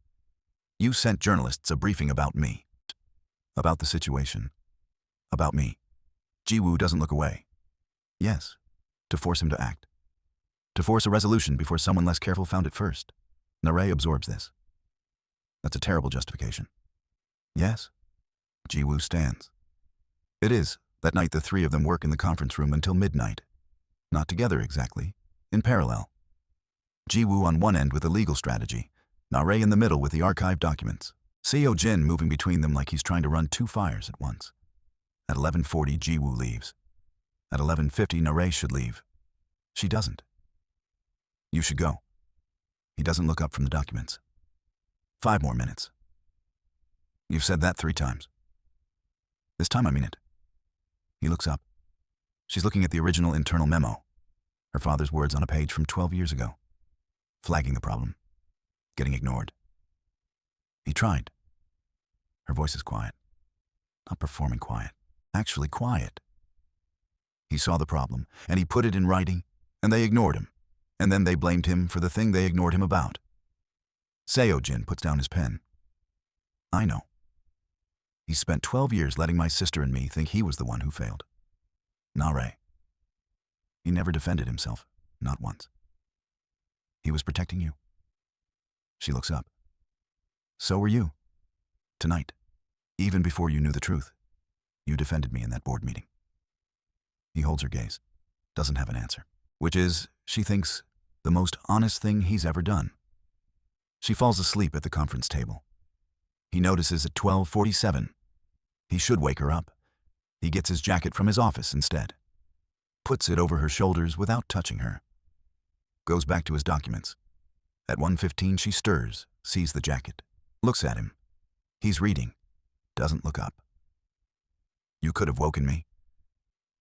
You sent journalists a briefing about me. About the situation. About me. Ji-woo doesn't look away. Yes, to force him to act. To force a resolution before someone less careful found it first. Na-rae absorbs this. That's a terrible justification. Yes. Ji-woo stands. It is. That night the three of them work in the conference room until midnight. Not together exactly, in parallel. Ji-woo on one end with the legal strategy, Na-rae in the middle with the archived documents. Seo-jin moving between them like he's trying to run two fires at once. At 11:40, Ji-woo leaves. At 11:50, Na-rae should leave. She doesn't. You should go. He doesn't look up from the documents. 5 more minutes. You've said that 3 times. This time I mean it. He looks up. She's looking at the original internal memo. Her father's words on a page from 12 years ago. Flagging the problem. Getting ignored. He tried. Her voice is quiet. Not performing quiet. Actually quiet. He saw the problem, and he put it in writing, and they ignored him. And then they blamed him for the thing they ignored him about. Seo-jin puts down his pen. I know. He spent 12 years letting my sister and me think he was the one who failed. Na-rae. He never defended himself, not once. He was protecting you. She looks up. So were you. Tonight. Even before you knew the truth. You defended me in that board meeting. He holds her gaze. Doesn't have an answer. Which is, she thinks, the most honest thing he's ever done. She falls asleep at the conference table. He notices at 12:47. He should wake her up. He gets his jacket from his office instead. Puts it over her shoulders without touching her. Goes back to his documents. At 1:15 she stirs, sees the jacket. Looks at him. He's reading. Doesn't look up. You could have woken me.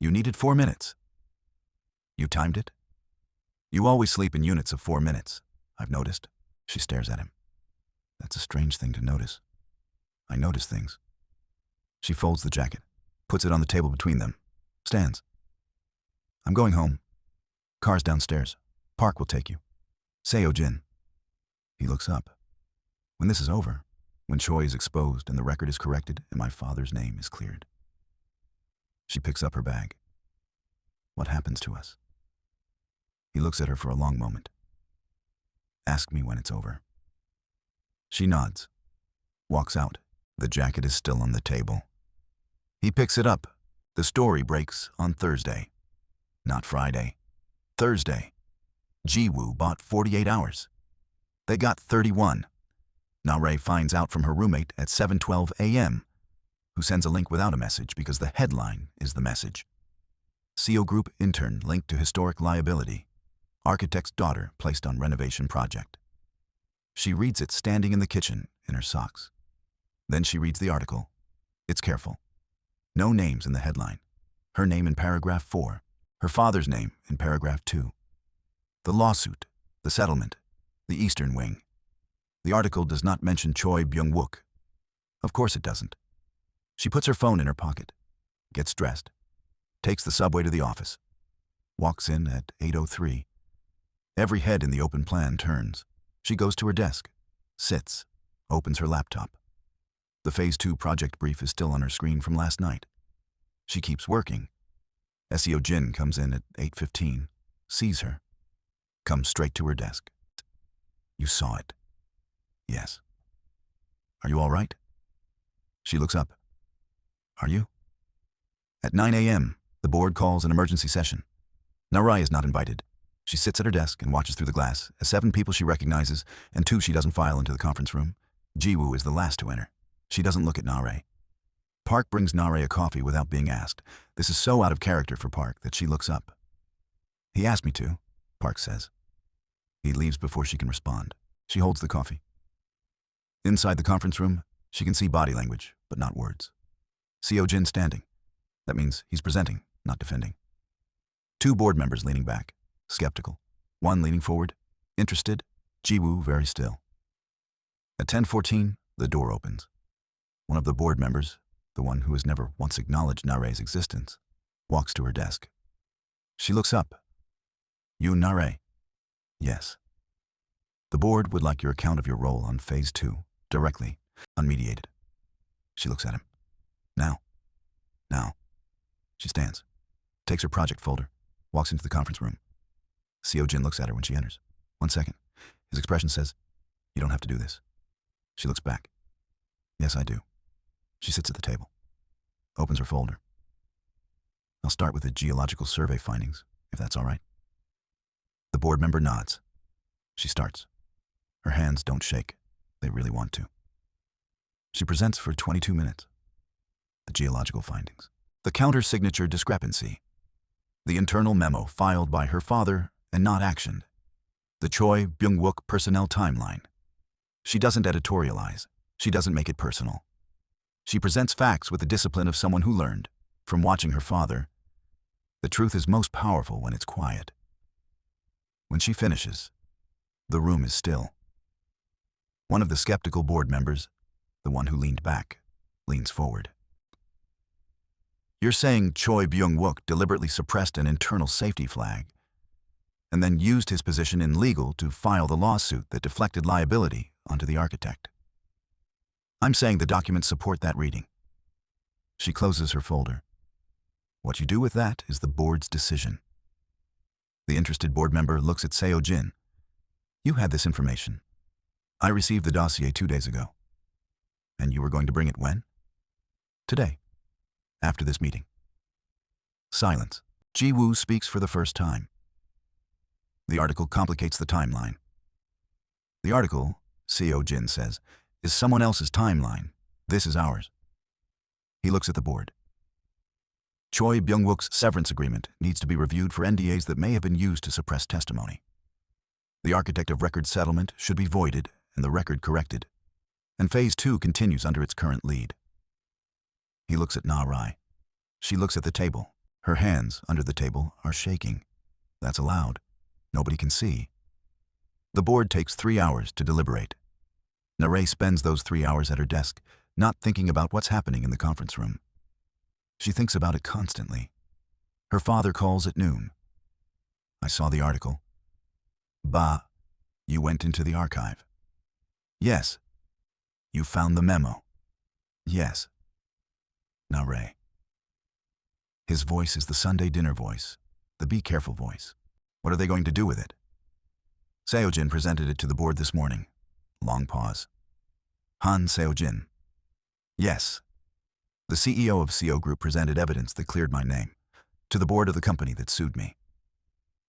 You needed 4 minutes. You timed it? You always sleep in units of 4 minutes, I've noticed. She stares at him. That's a strange thing to notice. I notice things. She folds the jacket, puts it on the table between them, stands. I'm going home. Car's downstairs. Park will take you. Seo-jin. He looks up. When this is over, when Choi is exposed and the record is corrected and my father's name is cleared. She picks up her bag. What happens to us? He looks at her for a long moment. Ask me when it's over. She nods. Walks out. The jacket is still on the table. He picks it up. The story breaks on Thursday. Not Friday. Thursday. Ji-woo bought 48 hours. They got 31. Na-rae finds out from her roommate at 7:12 a.m., who sends a link without a message because the headline is the message. Seo Group intern linked to historic liability. Architect's daughter placed on renovation project. She reads it standing in the kitchen in her socks. Then she reads the article. It's careful. No names in the headline. Her name in paragraph 4. Her father's name in paragraph 2. The lawsuit, the settlement, the Eastern Wing. The article does not mention Choi Byung-wook. Of course it doesn't. She puts her phone in her pocket, gets dressed, takes the subway to the office, walks in at 8:03. Every head in the open plan turns. She goes to her desk, sits, opens her laptop. The Phase 2 project brief is still on her screen from last night. She keeps working. Seo-jin comes in at 8:15, sees her, comes straight to her desk. You saw it. Yes. Are you all right? She looks up. Are you? At 9 a.m., the board calls an emergency session. Na-rae is not invited. She sits at her desk and watches through the glass as 7 people she recognizes and 2 she doesn't file into the conference room. Ji-woo is the last to enter. She doesn't look at Na-rae. Park brings Na-rae a coffee without being asked. This is so out of character for Park that she looks up. He asked me to, Park says. He leaves before she can respond. She holds the coffee. Inside the conference room, she can see body language, but not words. Seo-jin standing. That means he's presenting, not defending. 2 board members leaning back, skeptical. 1 leaning forward, interested. Ji-woo very still. At 10:14, the door opens. One of the board members, the one who has never once acknowledged Na-rae's existence, walks to her desk. She looks up. You Na-rae? Yes. The board would like your account of your role on Phase 2, directly, unmediated. She looks at him. Now. Now. She stands, takes her project folder, walks into the conference room. Seo-jin looks at her when she enters. 1 second. His expression says, "You don't have to do this." She looks back. "Yes, I do." She sits at the table, opens her folder. "I'll start with the geological survey findings, if that's all right." The board member nods. She starts. Her hands don't shake. They really want to. She presents for 22 minutes. The geological findings. The counter-signature discrepancy. The internal memo filed by her father and not actioned. The Choi Byung-wook personnel timeline. She doesn't editorialize. She doesn't make it personal. She presents facts with the discipline of someone who learned, from watching her father. The truth is most powerful when it's quiet. When she finishes, the room is still. One of the skeptical board members, the one who leaned back, leans forward. "You're saying Choi Byung-wook deliberately suppressed an internal safety flag and then used his position in legal to file the lawsuit that deflected liability onto the architect." "I'm saying the documents support that reading." She closes her folder. What you do with that is the board's decision. The interested board member looks at Seo-jin. "You had this information. I received the dossier 2 days ago. And you were going to bring it when?" "Today, after this meeting." Silence. Ji-woo speaks for the first time. The article complicates the timeline. The article, Seo-jin says, is someone else's timeline. This is ours. He looks at the board. Choi Byung-wook's severance agreement needs to be reviewed for NDAs that may have been used to suppress testimony. The architect of record settlement should be voided and the record corrected. And Phase 2 continues under its current lead. He looks at Na-rae. She looks at the table. Her hands under the table are shaking. That's allowed. Nobody can see. The board takes 3 hours to deliberate. Na-rae spends those 3 hours at her desk, not thinking about what's happening in the conference room. She thinks about it constantly. Her father calls at noon. "I saw the article." "Bah, you went into the archive." "Yes." "You found the memo." "Yes." Na-rae. His voice is the Sunday dinner voice, the be careful voice. What are they going to do with it? Seo-jin presented it to the board this morning. Long pause. Han Seo-jin. "Yes." The CEO of Seo Group presented evidence that cleared my name to the board of the company that sued me.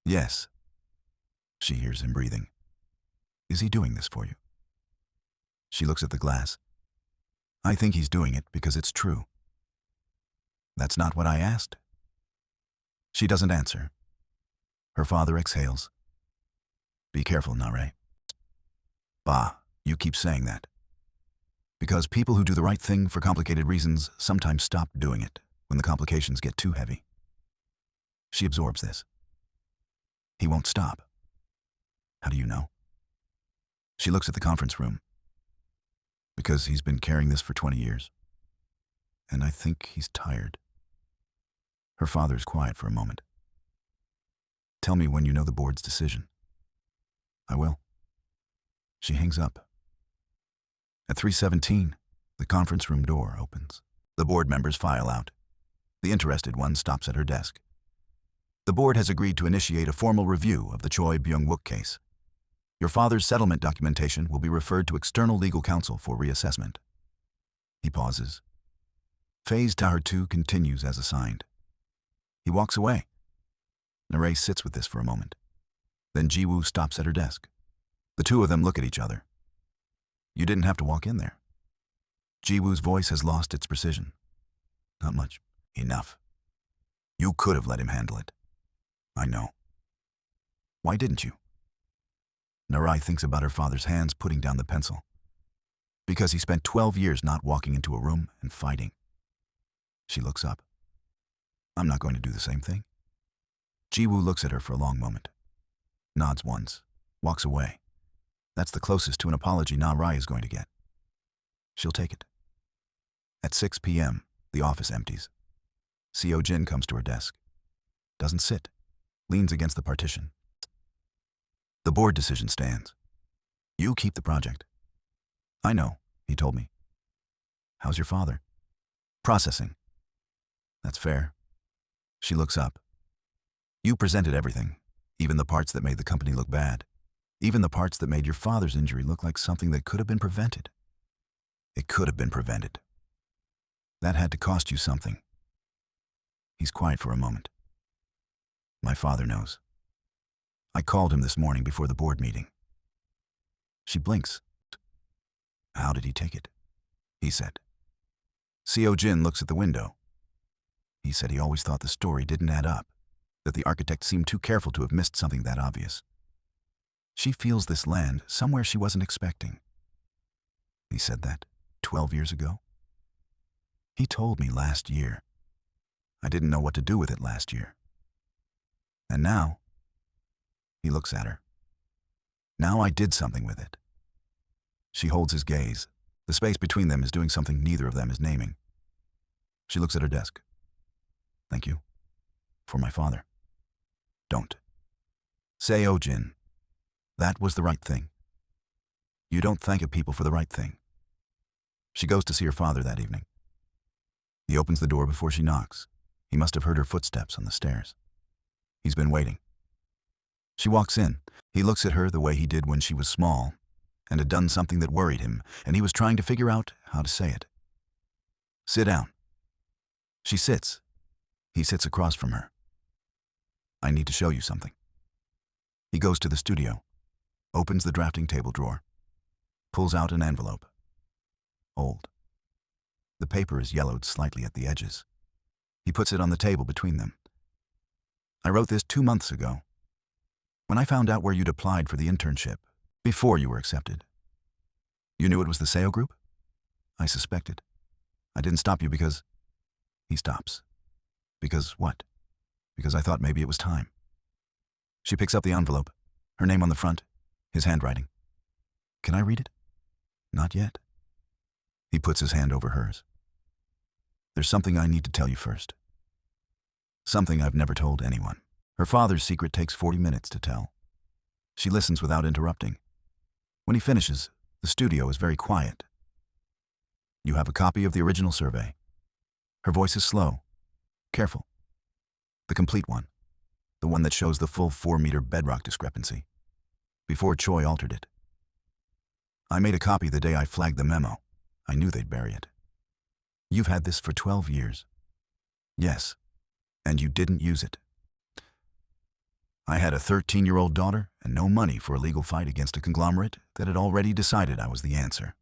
"Yes." She hears him breathing. "Is he doing this for you?" She looks at the glass. "I think he's doing it because it's true." "That's not what I asked." She doesn't answer. Her father exhales. "Be careful, Na-rae." "Bah, you keep saying that." "Because people who do the right thing for complicated reasons sometimes stop doing it when the complications get too heavy." She absorbs this. "He won't stop." "How do you know?" She looks at the conference room. "Because he's been carrying this for 20 years. And I think he's tired." Her father is quiet for a moment. "Tell me when you know the board's decision." "I will." She hangs up. At 3:17, the conference room door opens. The board members file out. The interested one stops at her desk. "The board has agreed to initiate a formal review of the Choi Byung-wook case. Your father's settlement documentation will be referred to external legal counsel for reassessment." He pauses. Phase Tower 2 continues as assigned. He walks away. Na-rae sits with this for a moment. Then Ji-woo stops at her desk. The two of them look at each other. "You didn't have to walk in there." Ji-woo's voice has lost its precision. "Not much." "Enough. You could have let him handle it." "I know." "Why didn't you?" Na-rae thinks about her father's hands putting down the pencil. "Because he spent 12 years not walking into a room and fighting." She looks up. "I'm not going to do the same thing." Ji-woo looks at her for a long moment. Nods once. Walks away. That's the closest to an apology Na-rae is going to get. She'll take it. At 6 p.m., the office empties. Seo-jin comes to her desk. Doesn't sit. Leans against the partition. The board decision stands. You keep the project. I know, he told me. How's your father? Processing. That's fair. She looks up. You presented everything, even the parts that made the company look bad. Even the parts that made your father's injury look like something that could have been prevented. It could have been prevented. That had to cost you something. He's quiet for a moment. My father knows. I called him this morning before the board meeting. She blinks. How did he take it? He said. Seo-jin looks at the window. He said he always thought the story didn't add up, that the architect seemed too careful to have missed something that obvious. She feels this land somewhere she wasn't expecting. He said that 12 years ago. He told me last year. I didn't know what to do with it last year. And now, he looks at her. Now I did something with it. She holds his gaze. The space between them is doing something neither of them is naming. She looks at her desk. Thank you. For my father. Don't. Seo-jin. That was the right thing. You don't thank a people for the right thing. She goes to see her father that evening. He opens the door before she knocks. He must have heard her footsteps on the stairs. He's been waiting. She walks in. He looks at her the way he did when she was small and had done something that worried him, and he was trying to figure out how to say it. Sit down. She sits. He sits across from her. I need to show you something. He goes to the studio, opens the drafting table drawer, pulls out an envelope. Old. The paper is yellowed slightly at the edges. He puts it on the table between them. I wrote this 2 months ago, when I found out where you'd applied for the internship, before you were accepted. You knew it was the Seo group? I suspected. I didn't stop you because... He stops. Because what? Because I thought maybe it was time. She picks up the envelope, her name on the front, his handwriting. Can I read it? Not yet. He puts his hand over hers. There's something I need to tell you first. Something I've never told anyone. Her father's secret takes 40 minutes to tell. She listens without interrupting. When he finishes, the studio is very quiet. You have a copy of the original survey. Her voice is slow, careful. The complete one. The one that shows the full 4-meter bedrock discrepancy. Before Choi altered it. I made a copy the day I flagged the memo. I knew they'd bury it. You've had this for 12 years. Yes. And you didn't use it. I had a 13-year-old daughter and no money for a legal fight against a conglomerate that had already decided I was the answer.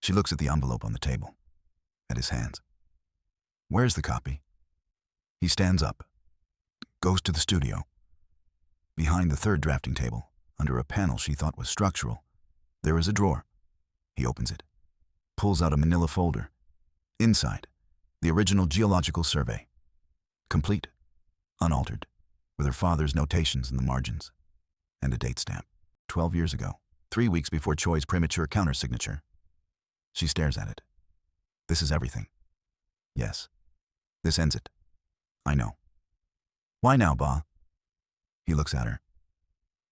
She looks at the envelope on the table, at his hands. Where's the copy? He stands up, goes to the studio. Behind the third drafting table, under a panel she thought was structural, there is a drawer. He opens it, pulls out a manila folder. Inside, the original geological survey. Complete, unaltered, with her father's notations in the margins, and a date stamp, 12 years ago, 3 weeks before Choi's premature countersignature. She stares at it. This is everything. Yes. This ends it. I know. Why now, Ba? He looks at her.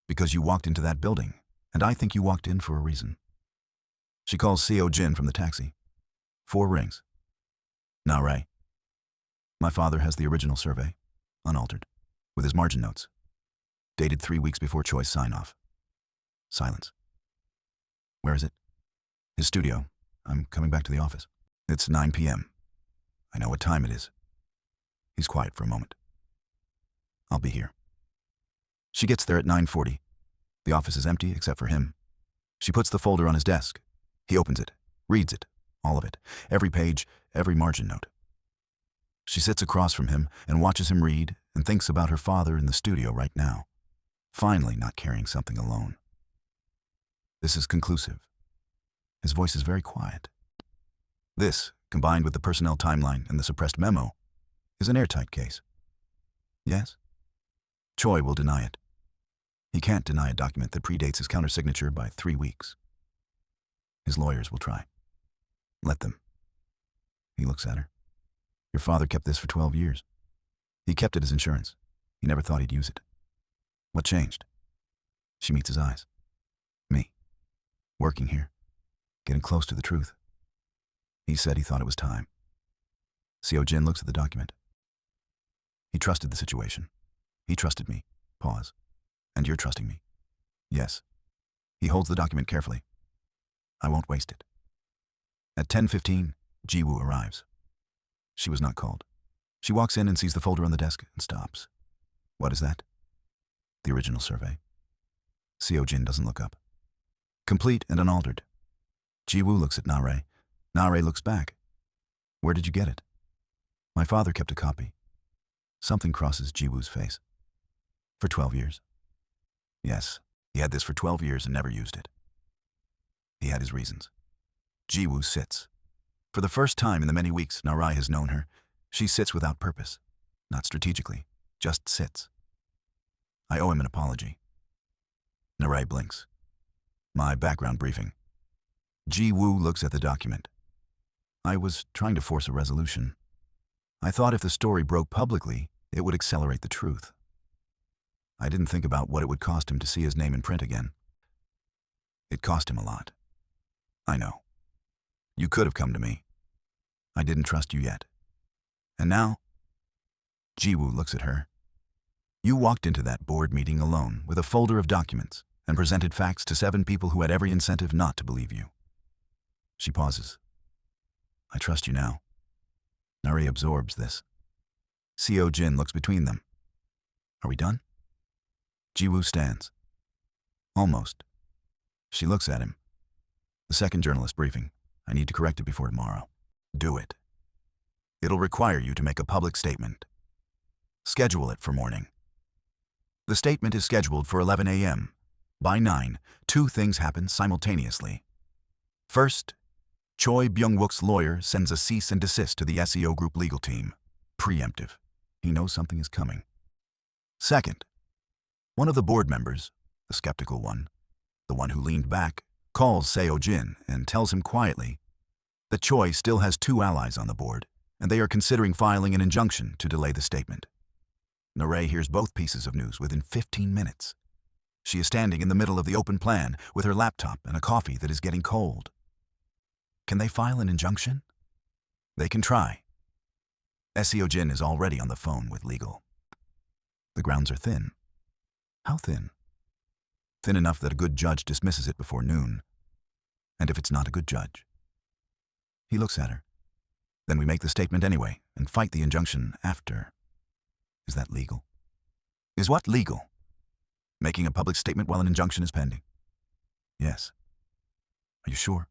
Because you walked into that building, and I think you walked in for a reason. She calls Seo-jin from the taxi. 4 rings. Na-rae. My father has the original survey, unaltered, with his margin notes, dated 3 weeks before Choi's sign-off. Silence. Where is it? His studio. I'm coming back to the office. It's 9 p.m. I know what time it is. He's quiet for a moment. I'll be here. She gets there at 9:40. The office is empty except for him. She puts the folder on his desk. He opens it, reads it, all of it, every page, every margin note. She sits across from him and watches him read and thinks about her father in the studio right now, finally not carrying something alone. This is conclusive. His voice is very quiet. This, combined with the personnel timeline and the suppressed memo, is an airtight case. Yes? Choi will deny it. He can't deny a document that predates his countersignature by 3 weeks. His lawyers will try. Let them. He looks at her. Your father kept this for 12 years. He kept it as insurance. He never thought he'd use it. What changed? She meets his eyes. Me. Working here. Getting close to the truth. He said he thought it was time. Seo-jin looks at the document. He trusted the situation. He trusted me. Pause. And you're trusting me. Yes. He holds the document carefully. I won't waste it. At 10:15, Ji-woo arrives. She was not called. She walks in and sees the folder on the desk and stops. What is that? The original survey. Seo-jin doesn't look up. Complete and unaltered. Ji-woo looks at Na-rae. Na-rae looks back. Where did you get it? My father kept a copy. Something crosses Ji-woo's face. For 12 years. Yes, he had this for 12 years and never used it. He had his reasons. Ji-woo sits. For the first time in the many weeks Na-rae has known her, she sits without purpose. Not strategically, just sits. I owe him an apology. Na-rae blinks. My background briefing. Ji-woo looks at the document. I was trying to force a resolution. I thought if the story broke publicly, it would accelerate the truth. I didn't think about what it would cost him to see his name in print again. It cost him a lot. I know. You could have come to me. I didn't trust you yet. And now? Ji-woo looks at her. You walked into that board meeting alone with a folder of documents and presented facts to 7 people who had every incentive not to believe you. She pauses. I trust you now. Na-rae absorbs this. Seo-jin looks between them. Are we done? Ji-woo stands. Almost. She looks at him. The second journalist briefing. I need to correct it before tomorrow. Do it. It'll require you to make a public statement. Schedule it for morning. The statement is scheduled for 11 a.m. By 9, 2 things happen simultaneously. First, Choi Byung-wook's lawyer sends a cease and desist to the SEO Group legal team. Preemptive. He knows something is coming. Second, one of the board members, the skeptical one, the one who leaned back, calls Seo-jin and tells him quietly that Choi still has 2 allies on the board, and they are considering filing an injunction to delay the statement. Na-rae hears both pieces of news within 15 minutes. She is standing in the middle of the open plan with her laptop and a coffee that is getting cold. Can they file an injunction? They can try. Seo-jin is already on the phone with legal. The grounds are thin. How thin? Thin enough that a good judge dismisses it before noon. And if it's not a good judge? He looks at her. Then we make the statement anyway and fight the injunction after. Is that legal? Is what legal? Making a public statement while an injunction is pending? Yes. Are you sure?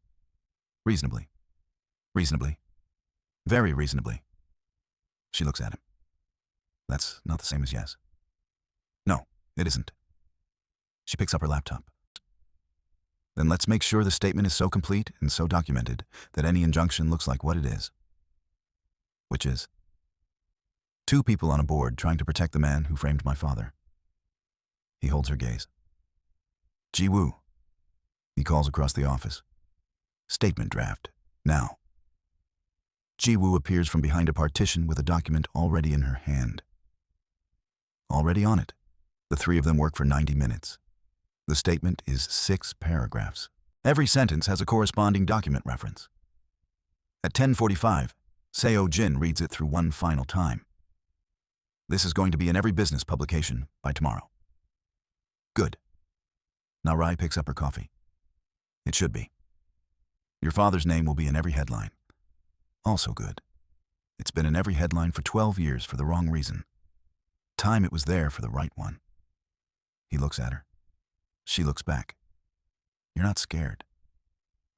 Reasonably. Reasonably. Very reasonably. She looks at him. That's not the same as yes. No, it isn't. She picks up her laptop. Then let's make sure the statement is so complete and so documented that any injunction looks like what it is. Which is 2 people on a board trying to protect the man who framed my father. He holds her gaze. Ji-woo. He calls across the office. Statement draft. Now. Ji-woo appears from behind a partition with a document already in her hand. Already on it. The 3 of them work for 90 minutes. The statement is 6 paragraphs. Every sentence has a corresponding document reference. At 10:45, Seo-jin reads it through one final time. This is going to be in every business publication by tomorrow. Good. Na-rae picks up her coffee. It should be. Your father's name will be in every headline. Also good. It's been in every headline for 12 years for the wrong reason. Time it was there for the right one. He looks at her. She looks back. You're not scared.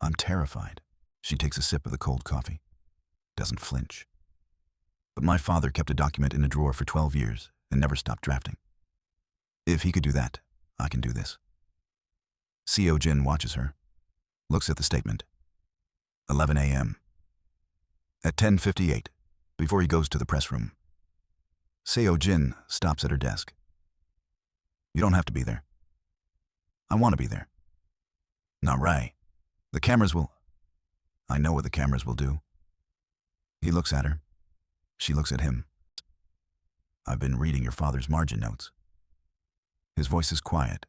I'm terrified. She takes a sip of the cold coffee. Doesn't flinch. But my father kept a document in a drawer for 12 years and never stopped drafting. If he could do that, I can do this. Seo-jin watches her, looks at the statement. 11 a.m. At 10:58, before he goes to the press room, Seo-jin stops at her desk. You don't have to be there. I want to be there. Na-rae. The cameras will... I know what the cameras will do. He looks at her. She looks at him. I've been reading your father's margin notes. His voice is quiet,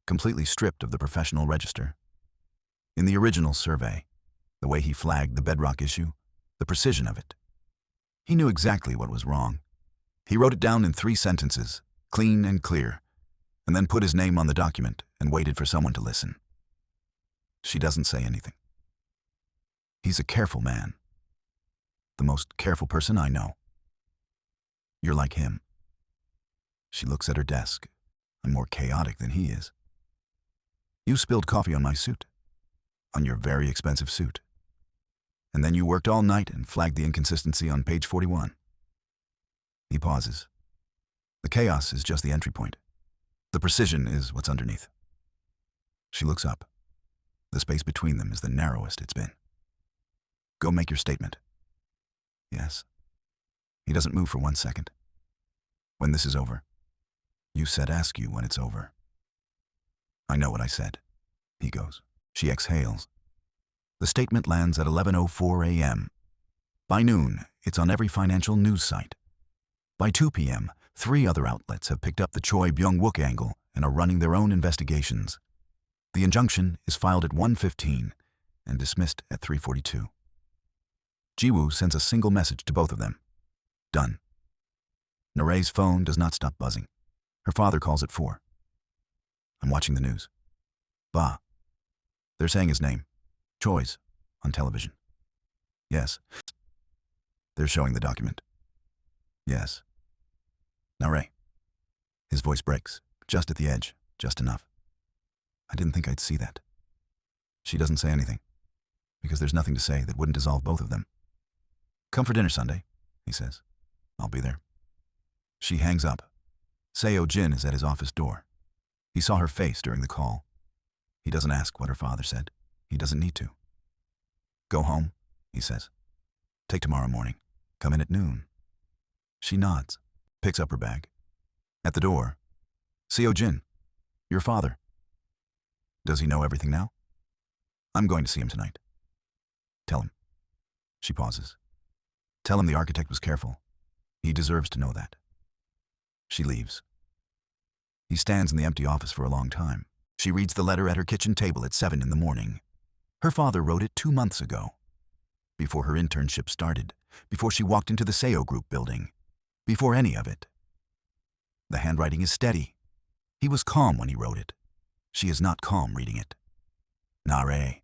completely stripped of the professional register. In the original survey, the way he flagged the bedrock issue, the precision of it. He knew exactly what was wrong. He wrote it down in 3 sentences, clean and clear, and then put his name on the document and waited for someone to listen. She doesn't say anything. He's a careful man. The most careful person I know. You're like him. She looks at her desk. I'm more chaotic than he is. You spilled coffee on my suit. On your very expensive suit. And then you worked all night and flagged the inconsistency on page 41. He pauses. The chaos is just the entry point. The precision is what's underneath. She looks up. The space between them is the narrowest it's been. Go make your statement. Yes. He doesn't move for 1 second. When this is over. You said ask you when it's over. I know what I said. He goes. She exhales. The statement lands at 11:04 a.m. By noon, it's on every financial news site. By 2 p.m., 3 other outlets have picked up the Choi Byung-wook angle and are running their own investigations. The injunction is filed at 1:15 and dismissed at 3:42. Ji-woo sends a single message to both of them. Done. Na-rae's phone does not stop buzzing. Her father calls at 4. I'm watching the news. Ba. They're saying his name. Choi's. On television. Yes. They're showing the document. Yes. Na-rae. His voice breaks, just at the edge, just enough. I didn't think I'd see that. She doesn't say anything, because there's nothing to say that wouldn't dissolve both of them. Come for dinner Sunday, he says. I'll be there. She hangs up. Seo-jin is at his office door. He saw her face during the call. He doesn't ask what her father said. He doesn't need to. Go home, he says. Take tomorrow morning. Come in at noon. She nods, picks up her bag. At the door, Seo-jin, your father. Does he know everything now? I'm going to see him tonight. Tell him. She pauses. Tell him the architect was careful. He deserves to know that. She leaves. He stands in the empty office for a long time. She reads the letter at her kitchen table at 7 in the morning. Her father wrote it 2 months ago. Before her internship started. Before she walked into the Seo Group building. Before any of it. The handwriting is steady. He was calm when he wrote it. She is not calm reading it. Na-rae.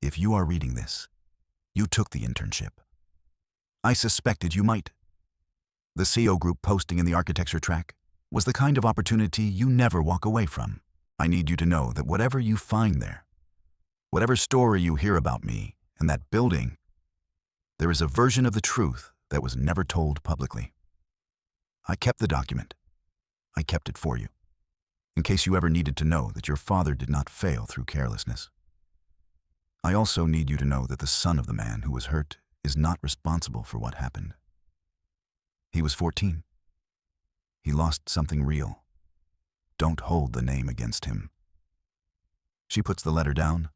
If you are reading this, you took the internship. I suspected you might. The Seo Group posting in the architecture track was the kind of opportunity you never walk away from. I need you to know that whatever you find there, whatever story you hear about me and that building, there is a version of the truth that was never told publicly. I kept the document. I kept it for you, in case you ever needed to know that your father did not fail through carelessness. I also need you to know that the son of the man who was hurt is not responsible for what happened. He was 14. He lost something real. Don't hold the name against him. She puts the letter down,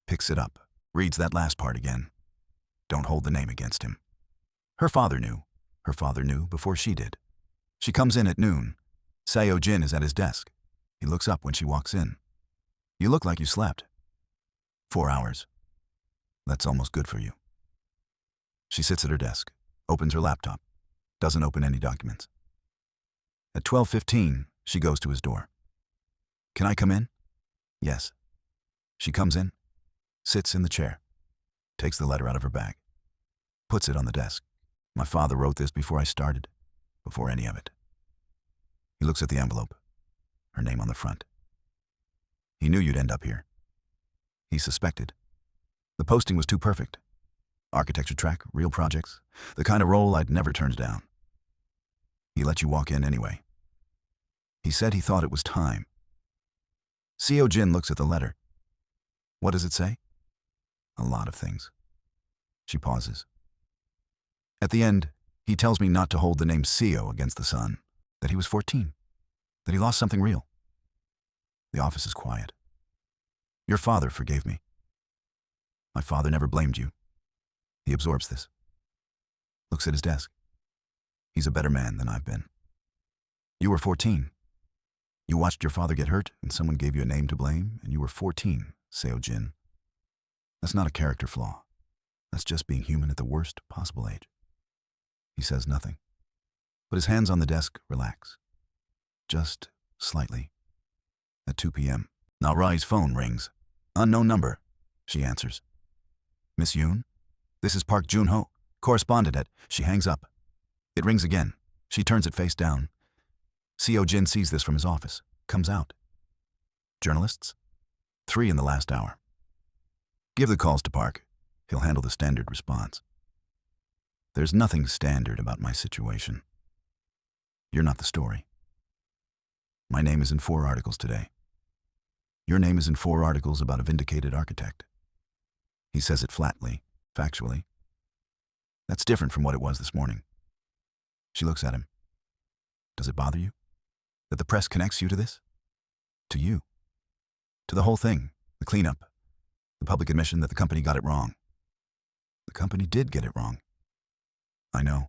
picks it up, reads that last part again. Don't hold the name against him. Her father knew. Her father knew before she did. She comes in at noon. Seo-jin is at his desk. He looks up when she walks in. You look like you slept. 4 hours. That's almost good for you. She sits at her desk, opens her laptop, doesn't open any documents. At 12:15, she goes to his door. Can I come in? Yes. She comes in, sits in the chair, takes the letter out of her bag, puts it on the desk. My father wrote this before I started, before any of it. He looks at the envelope, her name on the front. He knew you'd end up here. He suspected. The posting was too perfect. Architecture track, real projects, the kind of role I'd never turned down. He let you walk in anyway. He said he thought it was time. Seo-jin looks at the letter. What does it say? A lot of things. She pauses. At the end, he tells me not to hold the name Seo against the son, that he was 14, that he lost something real. The office is quiet. Your father forgave me. My father never blamed you. He absorbs this. Looks at his desk. He's a better man than I've been. You were 14. You watched your father get hurt and someone gave you a name to blame, and you were 14, Seo-jin. That's not a character flaw. That's just being human at the worst possible age. He says nothing, but his hands on the desk relax. Just slightly. At 2 p.m., Na-rae's phone rings. Unknown number. She answers. Miss Yoon? This is Park Jun-ho, correspondent at... She hangs up. It rings again. She turns it face down. Seo-jin sees this from his office. Comes out. Journalists? 3 in the last hour. Give the calls to Park. He'll handle the standard response. There's nothing standard about my situation. You're not the story. My name is in 4 articles today. Your name is in 4 articles about a vindicated architect. He says it flatly, factually. That's different from what it was this morning. She looks at him. Does it bother you? That the press connects you to this? To you? To the whole thing, the cleanup, the public admission that the company got it wrong. The company did get it wrong. I know.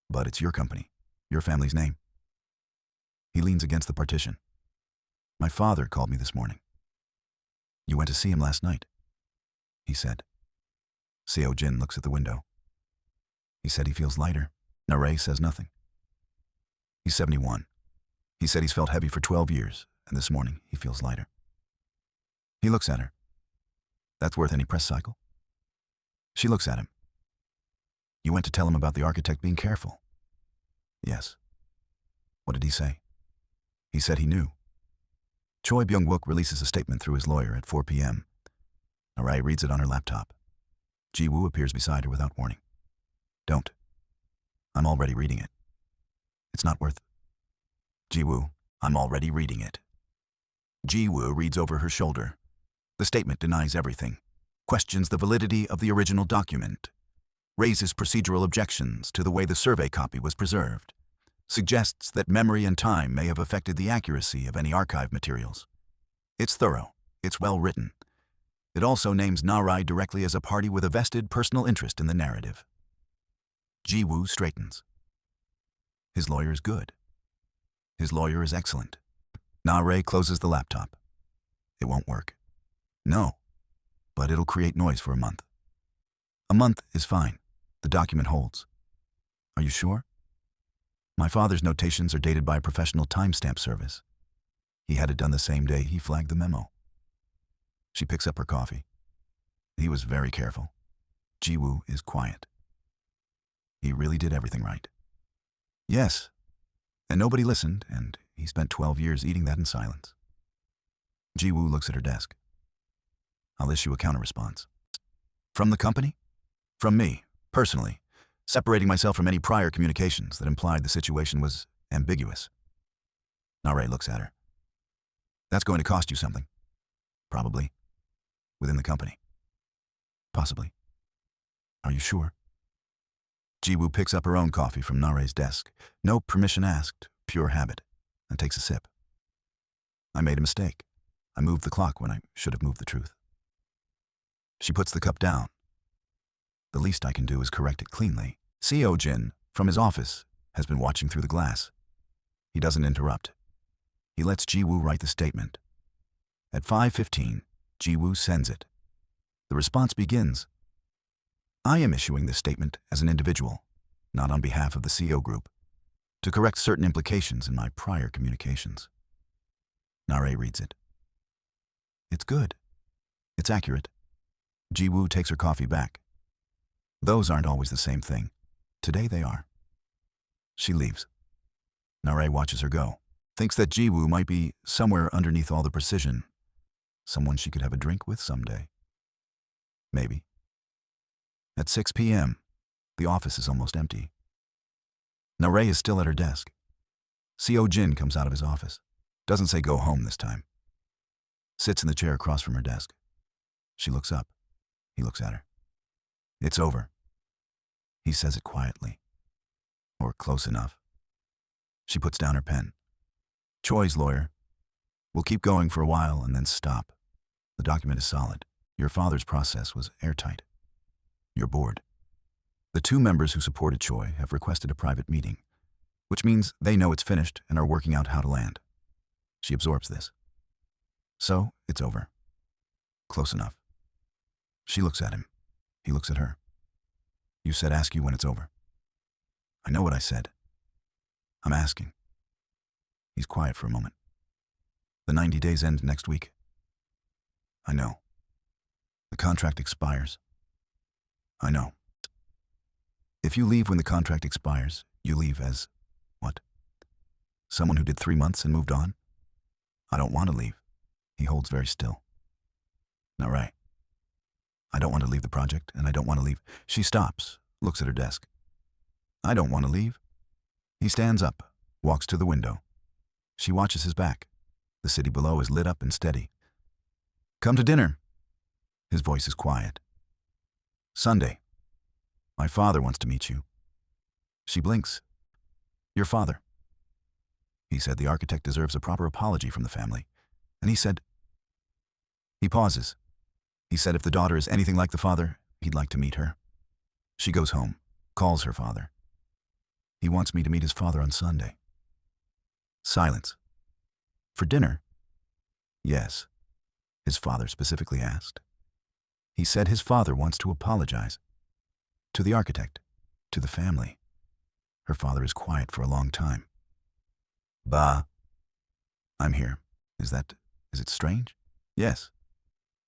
But it's your company, your family's name. He leans against the partition. My father called me this morning. You went to see him last night, he said. Seo-jin looks at the window. He said he feels lighter. Na-rae says nothing. He's 71. He said he's felt heavy for 12 years, and this morning he feels lighter. He looks at her. That's worth any press cycle? She looks at him. You went to tell him about the architect being careful. Yes. What did he say? He said he knew. Choi Byung-wook releases a statement through his lawyer at 4 p.m. Na-rae reads it on her laptop. Ji-woo appears beside her without warning. Don't. I'm already reading it. It's not worth... Ji-woo, I'm already reading it. Ji-woo reads over her shoulder. The statement denies everything, questions the validity of the original document, raises procedural objections to the way the survey copy was preserved, suggests that memory and time may have affected the accuracy of any archive materials. It's thorough. It's well written. It also names Na-rae directly as a party with a vested personal interest in the narrative. Ji-woo straightens. His lawyer is good. His lawyer is excellent. Na-rae closes the laptop. It won't work. No, but it'll create noise for a month. A month is fine. The document holds. Are you sure? My father's notations are dated by a professional timestamp service. He had it done the same day he flagged the memo. She picks up her coffee. He was very careful. Ji-woo is quiet. He really did everything right. Yes, and nobody listened, and he spent 12 years eating that in silence. Ji-woo looks at her desk. I'll issue a counter-response. From the company? From me, personally, separating myself from any prior communications that implied the situation was ambiguous. Na-rae looks at her. That's going to cost you something. Probably. Within the company. Possibly. Are you sure? Ji-woo picks up her own coffee from Na-rae's desk. No permission asked, pure habit, and takes a sip. I made a mistake. I moved the clock when I should have moved the truth. She puts the cup down. The least I can do is correct it cleanly. Seo-jin, from his office, has been watching through the glass. He doesn't interrupt. He lets Ji-woo write the statement. At 5:15, Ji-woo sends it. The response begins. I am issuing this statement as an individual, not on behalf of the Seo group, to correct certain implications in my prior communications. Na-rae reads it. It's good. It's accurate. Ji-woo takes her coffee back. Those aren't always the same thing. Today they are. She leaves. Na-rae watches her go, thinks that Ji-woo might be somewhere underneath all the precision, someone she could have a drink with someday. Maybe. At 6 p.m., the office is almost empty. Na-rae is still at her desk. Seo-jin comes out of his office. Doesn't say go home this time. Sits in the chair across from her desk. She looks up. He looks at her. It's over. He says it quietly. Or close enough. She puts down her pen. Choi's lawyer. We'll keep going for a while and then stop. The document is solid. Your father's process was airtight. You're bored. The 2 members who supported Choi have requested a private meeting, which means they know it's finished and are working out how to land. She absorbs this. So, it's over. Close enough. She looks at him. He looks at her. You said ask you when it's over. I know what I said. I'm asking. He's quiet for a moment. The 90 days end next week. I know. The contract expires. I know. If you leave when the contract expires, you leave as, what? Someone who did 3 months and moved on? I don't want to leave. He holds very still. Na-rae. I don't want to leave the project, and I don't want to leave. She stops, looks at her desk. I don't want to leave. He stands up, walks to the window. She watches his back. The city below is lit up and steady. Come to dinner. His voice is quiet. Sunday. My father wants to meet you. She blinks. Your father. He said the architect deserves a proper apology from the family. And he said... He pauses. He said if the daughter is anything like the father, he'd like to meet her. She goes home, calls her father. He wants me to meet his father on Sunday. Silence. For dinner? Yes. His father specifically asked. He said his father wants to apologize. To the architect. To the family. Her father is quiet for a long time. Bah. I'm here. Is it strange? Yes.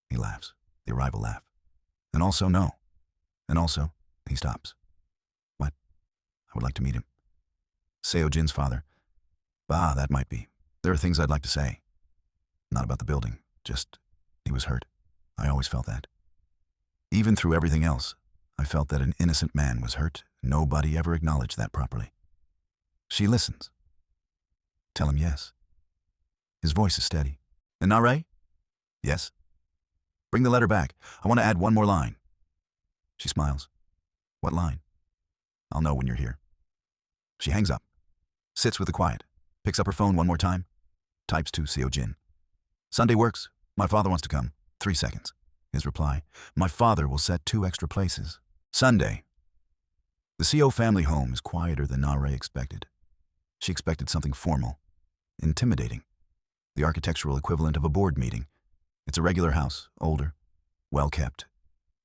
He laughs. The arrival laugh. And also no. And also, he stops. What? I would like to meet him. Seo-jin's father. Bah, that might be. There are things I'd like to say. Not about the building. Just, he was hurt. I always felt that. Even through everything else, I felt that an innocent man was hurt. Nobody ever acknowledged that properly. She listens. Tell him yes. His voice is steady. And Na-rae? Yes. Bring the letter back. I want to add one more line. She smiles. What line? I'll know when you're here. She hangs up. Sits with the quiet. Picks up her phone one more time. Types to Seo-jin. Sunday works. My father wants to come. 3 seconds. His reply. My father will set 2 extra places. Sunday. The Seo family home is quieter than Na-rae expected. She expected something formal. Intimidating. The architectural equivalent of a board meeting. It's a regular house, older, well-kept.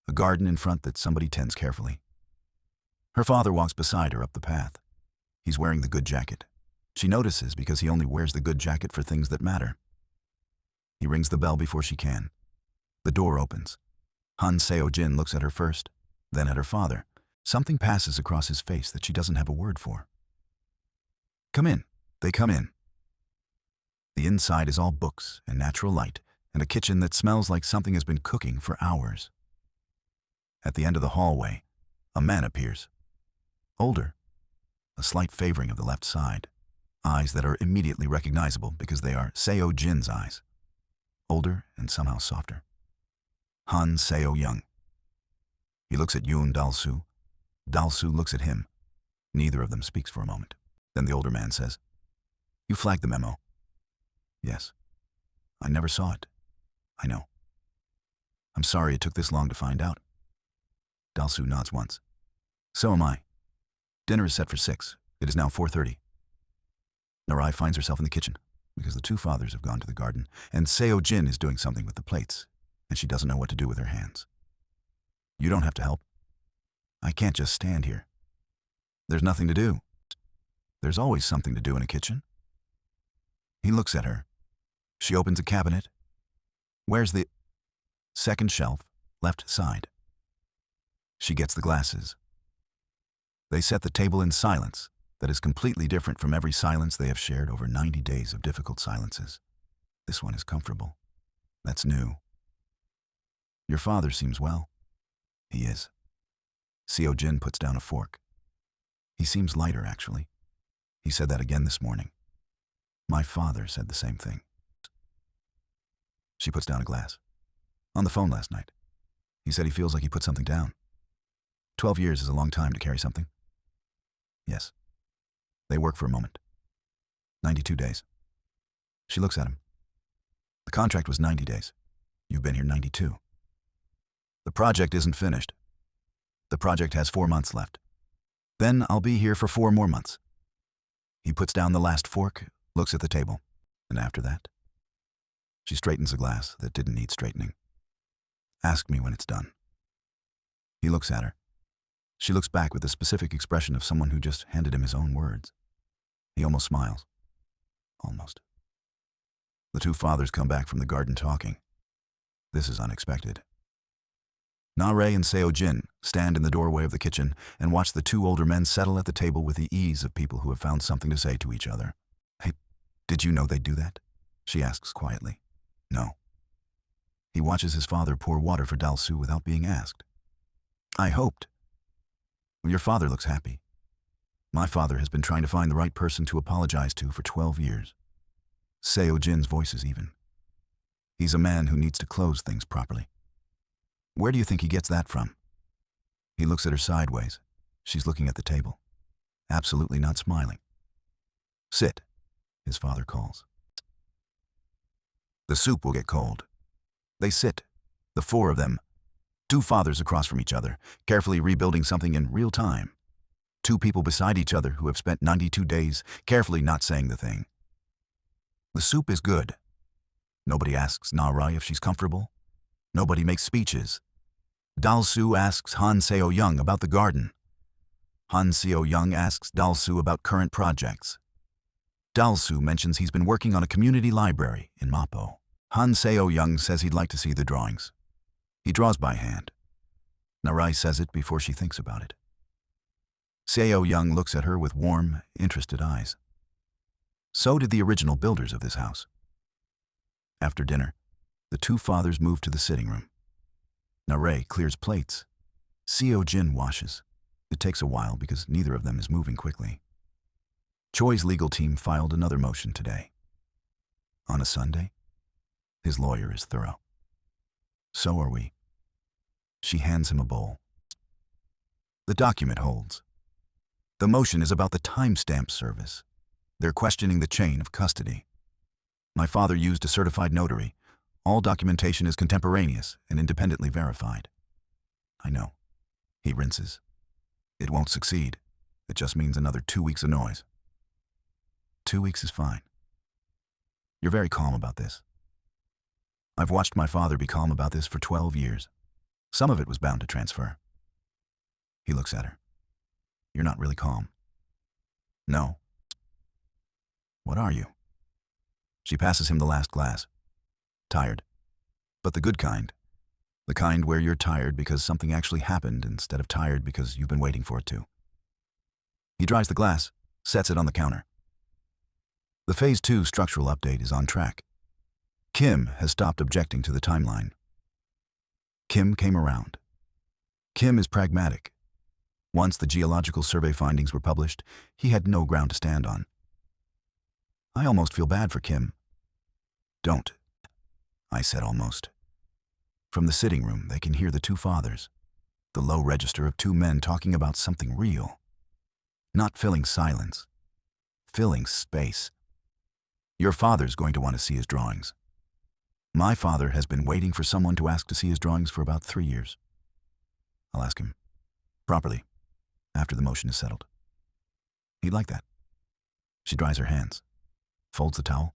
A garden in front that somebody tends carefully. Her father walks beside her up the path. He's wearing the good jacket. She notices because he only wears the good jacket for things that matter. He rings the bell before she can. The door opens. Seo-jin looks at her first, then at her father. Something passes across his face that she doesn't have a word for. Come in. They come in. The inside is all books and natural light, and a kitchen that smells like something has been cooking for hours. At the end of the hallway, a man appears. Older. A slight favoring of the left side. Eyes that are immediately recognizable because they are Seo-jin's eyes. Older and somehow softer. Han Seo-young. He looks at Yoon Dal-soo. Dal-soo looks at him. Neither of them speaks for a moment. Then the older man says, You flagged the memo. Yes. I never saw it. I know. I'm sorry it took this long to find out. Dal-soo nods once. So am I. Dinner is set for 6. It is now 4:30. Na-rae finds herself in the kitchen because the 2 fathers have gone to the garden, and Seo-jin is doing something with the plates, and she doesn't know what to do with her hands. You don't have to help. I can't just stand here. There's nothing to do. There's always something to do in a kitchen. He looks at her. She opens a cabinet. Where's the second shelf, left side? She gets the glasses. They set the table in silence that is completely different from every silence they have shared over 90 days of difficult silences. This one is comfortable. That's new. Your father seems well. He is. Seo-jin puts down a fork. He seems lighter, actually. He said that again this morning. My father said the same thing. She puts down a glass. On the phone last night. He said he feels like he put something down. 12 years is a long time to carry something. Yes. They work for a moment. 92 days. She looks at him. The contract was 90 days. You've been here 92. The project isn't finished. The project has 4 months left. Then I'll be here for 4 more months. He puts down the last fork, looks at the table, and after that, she straightens a glass that didn't need straightening. Ask me when it's done. He looks at her. She looks back with the specific expression of someone who just handed him his own words. He almost smiles. Almost. The two fathers come back from the garden talking. This is unexpected. Na-rae and Seo-jin stand in the doorway of the kitchen and watch the two older men settle at the table with the ease of people who have found something to say to each other. "Hey, did you know they'd do that?" she asks quietly. "No." He watches his father pour water for Dal-soo without being asked. "I hoped." "Your father looks happy. My father has been trying to find the right person to apologize to for 12 years. Seo-jin's voice is even. He's a man who needs to close things properly. Where do you think he gets that from? He looks at her sideways. She's looking at the table, absolutely not smiling. "Sit," his father calls. "The soup will get cold." They sit, the four of them, two fathers across from each other, carefully rebuilding something in real time. Two people beside each other who have spent 92 days carefully not saying the thing. The soup is good. Nobody asks Na-rae if she's comfortable. Nobody makes speeches. Dal-soo asks Han Seo-young about the garden. Han Seo-young asks Dal-soo about current projects. Dal-soo mentions he's been working on a community library in Mapo. Han Seo-young says he'd like to see the drawings. He draws by hand. Na-rae says it before she thinks about it. Seo-young looks at her with warm, interested eyes. So did the original builders of this house. After dinner, the two fathers move to the sitting room. Na-rae clears plates. Seo-jin washes. It takes a while because neither of them is moving quickly. Choi's legal team filed another motion today. On a Sunday? His lawyer is thorough. So are we. She hands him a bowl. The document holds. The motion is about the timestamp service. They're questioning the chain of custody. My father used a certified notary. All documentation is contemporaneous and independently verified. I know. He rinses. It won't succeed. It just means another 2 weeks of noise. 2 weeks is fine. You're very calm about this. I've watched my father be calm about this for 12 years. Some of it was bound to transfer. He looks at her. You're not really calm. No. What are you? She passes him the last glass. Tired. But the good kind. The kind where you're tired because something actually happened instead of tired because you've been waiting for it to. He dries the glass, sets it on the counter. The Phase 2 structural update is on track. Kim has stopped objecting to the timeline. Kim came around. Kim is pragmatic. Once the geological survey findings were published, he had no ground to stand on. I almost feel bad for Kim. Don't. I said almost. From the sitting room, they can hear the two fathers, the low register of two men talking about something real. Not filling silence, filling space. Your father's going to want to see his drawings. My father has been waiting for someone to ask to see his drawings for about 3 years. I'll ask him. Properly. After the motion is settled. He'd like that. She dries her hands, folds the towel,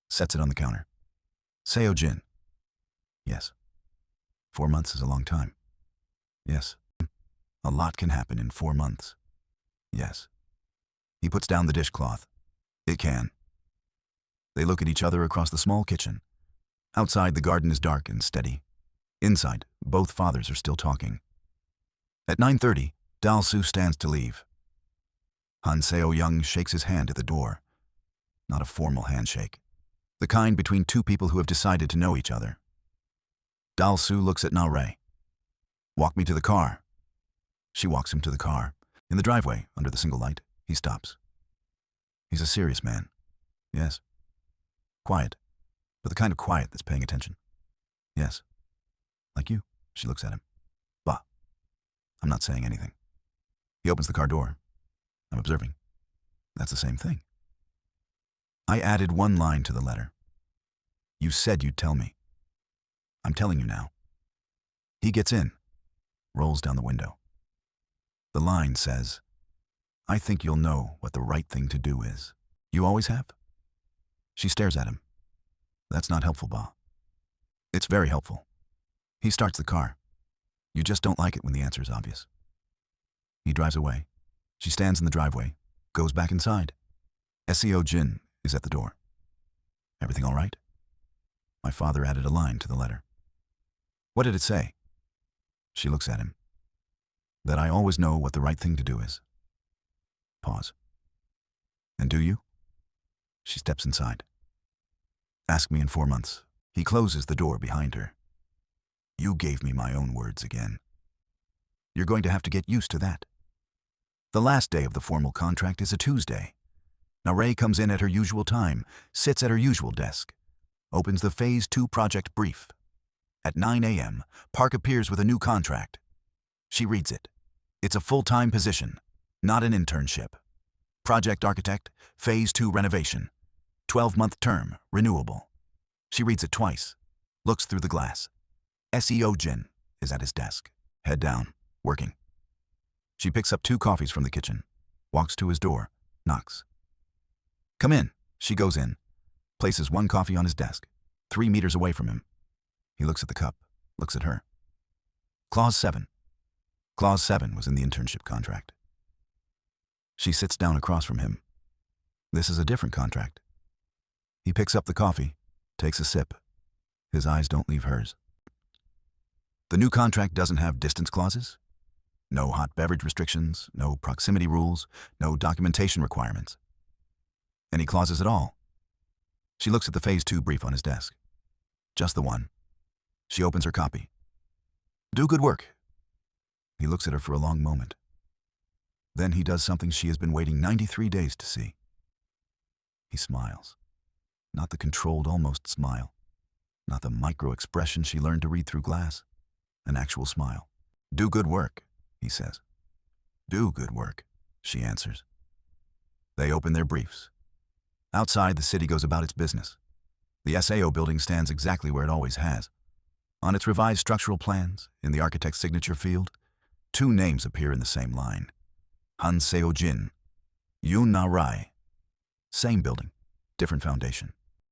sets it on the counter. Seo-jin. Yes. 4 months is a long time. Yes. A lot can happen in 4 months. Yes. He puts down the dishcloth. It can. They look at each other across the small kitchen. Outside, the garden is dark and steady. Inside, both fathers are still talking. At 9:30, Dal-soo stands to leave. Han Seo-young shakes his hand at the door. Not a formal handshake. The kind between two people who have decided to know each other. Dal-soo looks at Na-rae. Walk me to the car. She walks him to the car. In the driveway, under the single light, he stops. He's a serious man. Yes. Quiet. But the kind of quiet that's paying attention. Yes. Like you. She looks at him. Bah. I'm not saying anything. He opens the car door. I'm observing. That's the same thing. I added one line to the letter. You said you'd tell me. I'm telling you now. He gets in, rolls down the window. The line says, I think you'll know what the right thing to do is. You always have? She stares at him. That's not helpful, Ba. It's very helpful. He starts the car. You just don't like it when the answer is obvious. He drives away. She stands in the driveway, goes back inside. Seo-jin is at the door. Everything all right? My father added a line to the letter. What did it say? She looks at him. That I always know what the right thing to do is. Pause. And do you? She steps inside. Ask me in 4 months. He closes the door behind her. You gave me my own words again. You're going to have to get used to that. The last day of the formal contract is a Tuesday. Na-rae comes in at her usual time, sits at her usual desk, opens the Phase 2 project brief. At 9 a.m., Park appears with a new contract. She reads it. It's a full-time position, not an internship. Project architect, Phase 2 renovation. 12-month term, renewable. She reads it twice, looks through the glass. Seo-jin is at his desk, head down, working. She picks up 2 coffees from the kitchen, walks to his door, knocks. Come in. She goes in, places 1 coffee on his desk, 3 meters away from him. He looks at the cup, looks at her. Clause 7. Clause 7 was in the internship contract. She sits down across from him. This is a different contract. He picks up the coffee, takes a sip. His eyes don't leave hers. The new contract doesn't have distance clauses. No hot beverage restrictions, no proximity rules, no documentation requirements. Any clauses at all? She looks at the Phase 2 brief on his desk. Just the one. She opens her copy. Do good work. He looks at her for a long moment. Then he does something she has been waiting 93 days to see. He smiles. Not the controlled almost smile. Not the micro-expression she learned to read through glass. An actual smile. Do good work, he says. Do good work, she answers. They open their briefs. Outside, the city goes about its business. The SAO building stands exactly where it always has. On its revised structural plans, in the architect's signature field, 2 names appear in the same line. Seo-jin, Na-rae. Same building, different foundation.